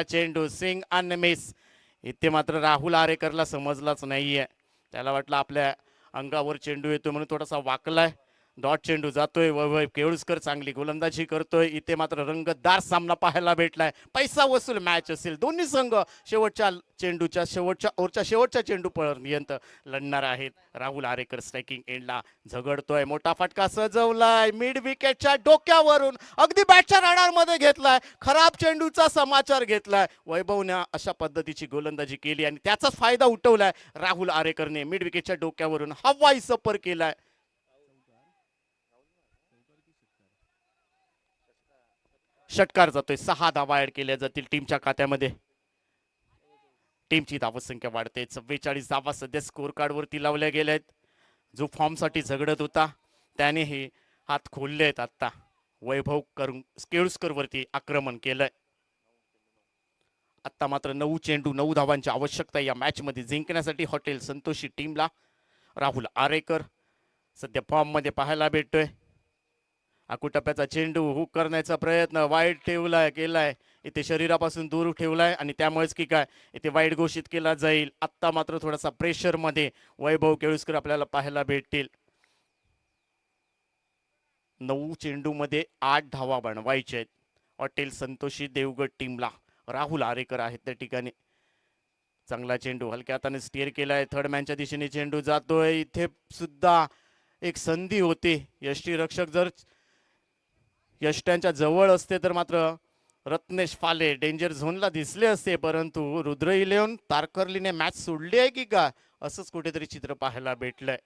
चेंडू सिंग आणि मिस. इथे मात्र राहुल आरेकरला समजलाच नाहीये. त्याला वाटलं आपल्या अंगावर चेंडू येतोय म्हणून थोडासा वाकलाय. डॉट चेंडू जातोय. वैभव केळुसकर चांगली गोलंदाजी करतोय. इथे मात्र रंगतदार सामना पाहायला भेटलाय. पैसा वसूल मॅच असेल. दोन्ही संघ शेवटच्या ओव्हरच्या शेवटच्या चेंडूपर्यंत लढणार आहेत. राहुल आरेकर स्ट्रायकिंग एंडला झगडतोय. मोठा फटका सजवलाय मिड विकेटच्या डोक्यावरून, अगदी बॅटच्या राडारमध्ये घेतलाय. खराब चेंडूचा समाचार घेतलाय. वैभवने अशा पद्धतीची गोलंदाजी केली आणि त्याचाच फायदा उठवलाय राहुल आरेकरने. मिड विकेटच्या डोक्यावरून हवाई सफर केलाय. षटकार जातोय. 6 धावा ऍड केल्या जातील टीमच्या खात्यामध्ये. टीमची धावसंख्या वाढते. 44 धावा सध्या स्कोर कार्ड वरती लावल्या गेल्या आहेत. जो फॉर्म साठी झगडत होता त्याने हे हात खोलले आहेत. आता वैभव केळुसकर वरती आक्रमण केलंय. आता मात्र 9 चेंडू 9 धावांची आवश्यकता या मॅच मध्ये जिंकण्यासाठी हॉटेल संतोषी टीमला. राहुल आरेकर सध्या फॉर्म मध्ये पाहायला भेटतोय. आकुटप्प्याचा चेंडू हुक करण्याचा प्रयत्न वाईट केलाय. इथे शरीरापासून दूर ठेवलाय आणि त्यामुळेच की काय इथे वाईट घोषित केला जाईल. आत्ता मात्र थोडासा प्रेशर मध्ये वैभव केळुसकर आपल्याला पाहायला भेटतील. 9 चेंडू मध्ये 8 धावा बनवायच्या आहेत हॉटेल संतोषी देवगड टीमला. राहुल आरेकर आहेत त्या ठिकाणी. चांगला चेंडू हलक्या हाताने स्टीअर केलाय. थर्ड मॅनच्या दिशेने चेंडू जातोय. इथे सुद्धा एक संधी होती. यष्टीरक्षक जर यष्ट्यांच्या जवळ असते तर मात्र रत्नेश फाले डेंजर झोनला दिसले असते. परंतु रुद्र इलेव्हन तारकर्लीने मॅच सोडली आहे की का असंच कुठेतरी चित्र पाहायला भेटलंय.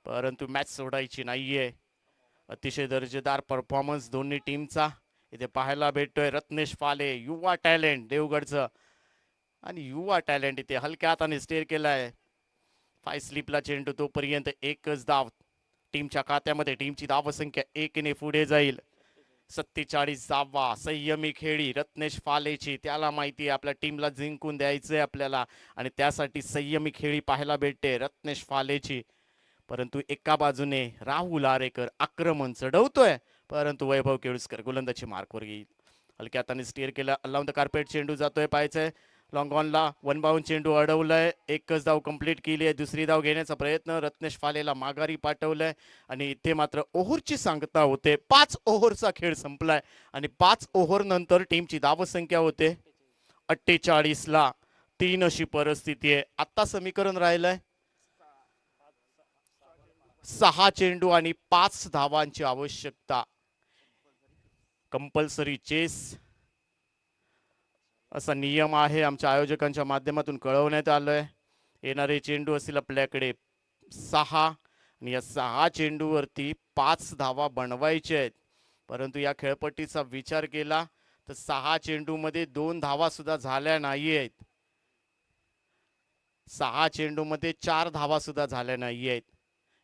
परंतु मॅच सोडायची नाहीये. अतिशय दर्जेदार परफॉर्मन्स दोन्ही टीमचा इथे पाहायला भेटतोय. रत्नेश फाले युवा टॅलेंट देवगडचं आणि युवा टॅलेंट इथे हलक्या हाताने स्टेअर केलाय. 5 स्लिपला चेंडू तोपर्यंत एकच धाव टीमच्या खात्यामध्ये. टीमची धावसंख्या 1 ने पुढे जाईल. 47 धावा संयमी खेळी रत्नेश फालेची. त्याला माहिती आहे आपल्या टीमला जिंकून द्यायचंय आपल्याला आणि त्यासाठी संयमी खेळी पाहायला भेटते रत्नेश फालेची. परंतु एका बाजूने राहुल आरेकर आक्रमण चढवतोय परंतु वैभव केळुसकर गोलंदाजी मार्कवर येईल. हलक्या हाताने स्टीअर केला. अलाउन द कार्पेट चेंडू जातोय पाहायचंय. लॉंग ऑनला 1 बाउंड चेंडू अडवलाय. एकच धाव कंप्लीट केली आहे. दुसरी धाव घेण्याचा प्रयत्न रत्नेश फालेला माघारी पाठवलाय आणि इथे मात्र ओव्हरची सांगता होते. 5 ओव्हरचा खेळ संपलाय आणि 5 ओव्हर नंतर टीमची धावसंख्या होते 48 ला 3 अशी परिस्थिती आहे. आता समीकरण राहिलंय 6 चेंडू आणि 5 धावांची आवश्यकता. कंपल्सरी चेस असा नियम आहे आमच्या आयोजकांच्या माध्यमातून कळवण्यात आलंय. येणारे चेंडू असतील आपल्याकडे 6 आणि या 6 चेंडूवरती 5 धावा बनवायचे आहेत. परंतु या खेळपट्टीचा विचार केला तर 6 चेंडूमध्ये 2 धावा सुद्धा झाल्या नाही आहेत. 6 चेंडूमध्ये 4 धावा सुद्धा झाल्या नाही आहेत.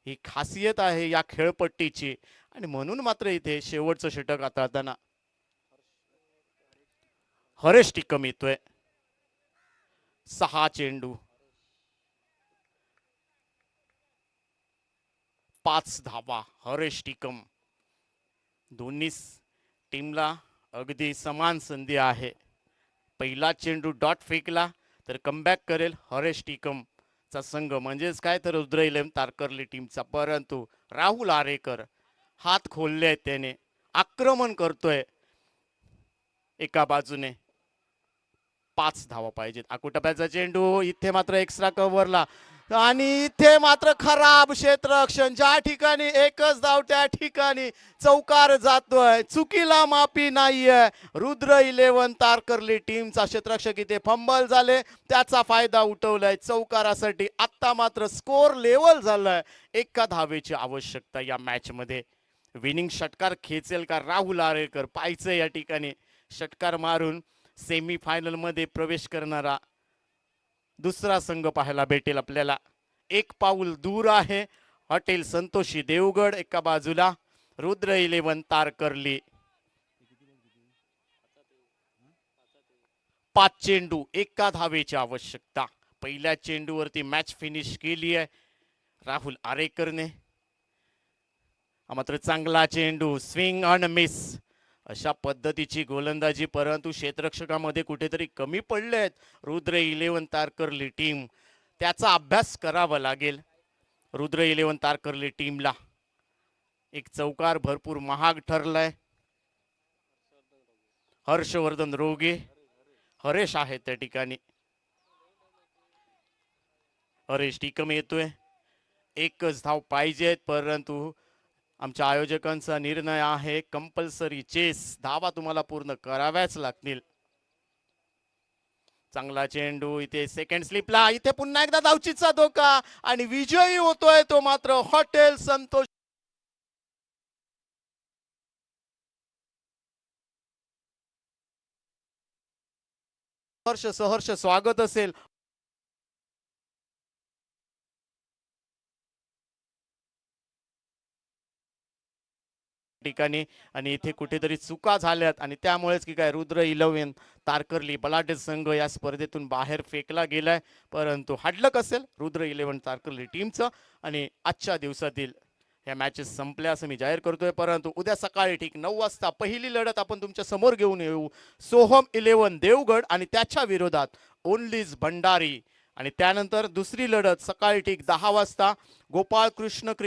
ही खासियत आहे या खेळपट्टीची आणि म्हणून मात्र इथे शेवटचं षटक हाताळताना हरेश टिकम येतोय. 6 चेंडू 5 धावा हरेश टिकम. दोन्ही टीमला अगदी समान संधी आहे. पहिला चेंडू डॉट फेकला तर कमबॅक करेल हरेश टिकम चा संघ म्हणजेच काय तर रुद्र इलेव्हन तारकर्ली टीमचा. परंतु राहुल आरेकर हात खोलले आहेत. त्याने आक्रमण करतोय. एका बाजूने 5 धावा पाहिजेत. आकुटप्प्याचा चेंडू इथे मात्र एक्स्ट्रा कव्हरला आणि इथे मात्र खराब क्षेत्ररक्षण. ज्या ठिकाणी एकच धाव त्या ठिकाणी चौकार जातोय. चुकीला माफी नाहीये. रुद्र इलेव्हन तारकर्ली टीमचा क्षेत्ररक्षक इथे फंबल झाले. त्याचा फायदा उठवलाय चौकारासाठी. आता मात्र स्कोर लेवल झालाय. एका धावेची आवश्यकता या मॅच मध्ये. विनिंग षटकार खेचेल का राहुल आरेकर पाहायचं या ठिकाणी. षटकार मारून सेमी फायनल मध्ये प्रवेश करणारा दुसरा संघ पाहायला भेटेल आपल्याला. एक पाऊल दूर आहे हॉटेल संतोषी देवगड एका बाजूला, रुद्र 11 तारकर्ली. 5 चेंडू एका धावेची आवश्यकता. पहिल्या चेंडूवरती मॅच फिनिश केली आहे राहुल आरेकरने. हा मात्र चांगला चेंडू, स्विंग अन मिस अशा पद्धतीची गोलंदाजी, परंतु क्षेत्ररक्षकामध्ये कुठेतरी कमी पडले आहेत रुद्र 11 तारकर्ली टीम. त्याचा अभ्यास करावा लागेल रुद्र 11 तारकर्ली टीमला. एक चौकार भरपूर महाग ठरलाय. हर्षवर्धन रोगे, हरेश आहे त्या ठिकाणी. हरेश टिकम येतोय. एकच धाव पाहिजेत, परंतु आमच्या आयोजकांचा निर्णय आहे कंपल्सरी चेस, धावा तुम्हाला पूर्ण कराव्याच लागतील. चांगला चेंडू इथे सेकंड स्लिपला, इथे पुन्हा एकदा धावचीचा धोका आणि विजयी होतोय तो मात्र हॉटेल संतोष. सहर्ष स्वागत असेल ठिकाणी. आणि इथे कुठेतरी चुका झाल्यात आणि त्यामुळेच की काय रुद्र 11 तारकर्ली बलाढ्य संघ या स्पर्धेतून बाहेर फेकला गेलाय. परंतु हाडलक असेल रुद्र 11 तारकर्ली टीमचं आणि आजच्या दिवसातील या मॅचेस संपल्या असं मी जाहीर करतोय. परंतु उद्या सकाळी ठीक 9 वाजता पहिली लढत आपण तुमच्या समोर घेऊन येऊ. सोहम 11 देवगड आणि त्याच्या विरोधात ओनलीज भंडारी. आणि त्यानंतर दुसरी लढत सकाळी ठीक 10 वाजता गोपाळ कृष्ण क्रिकेट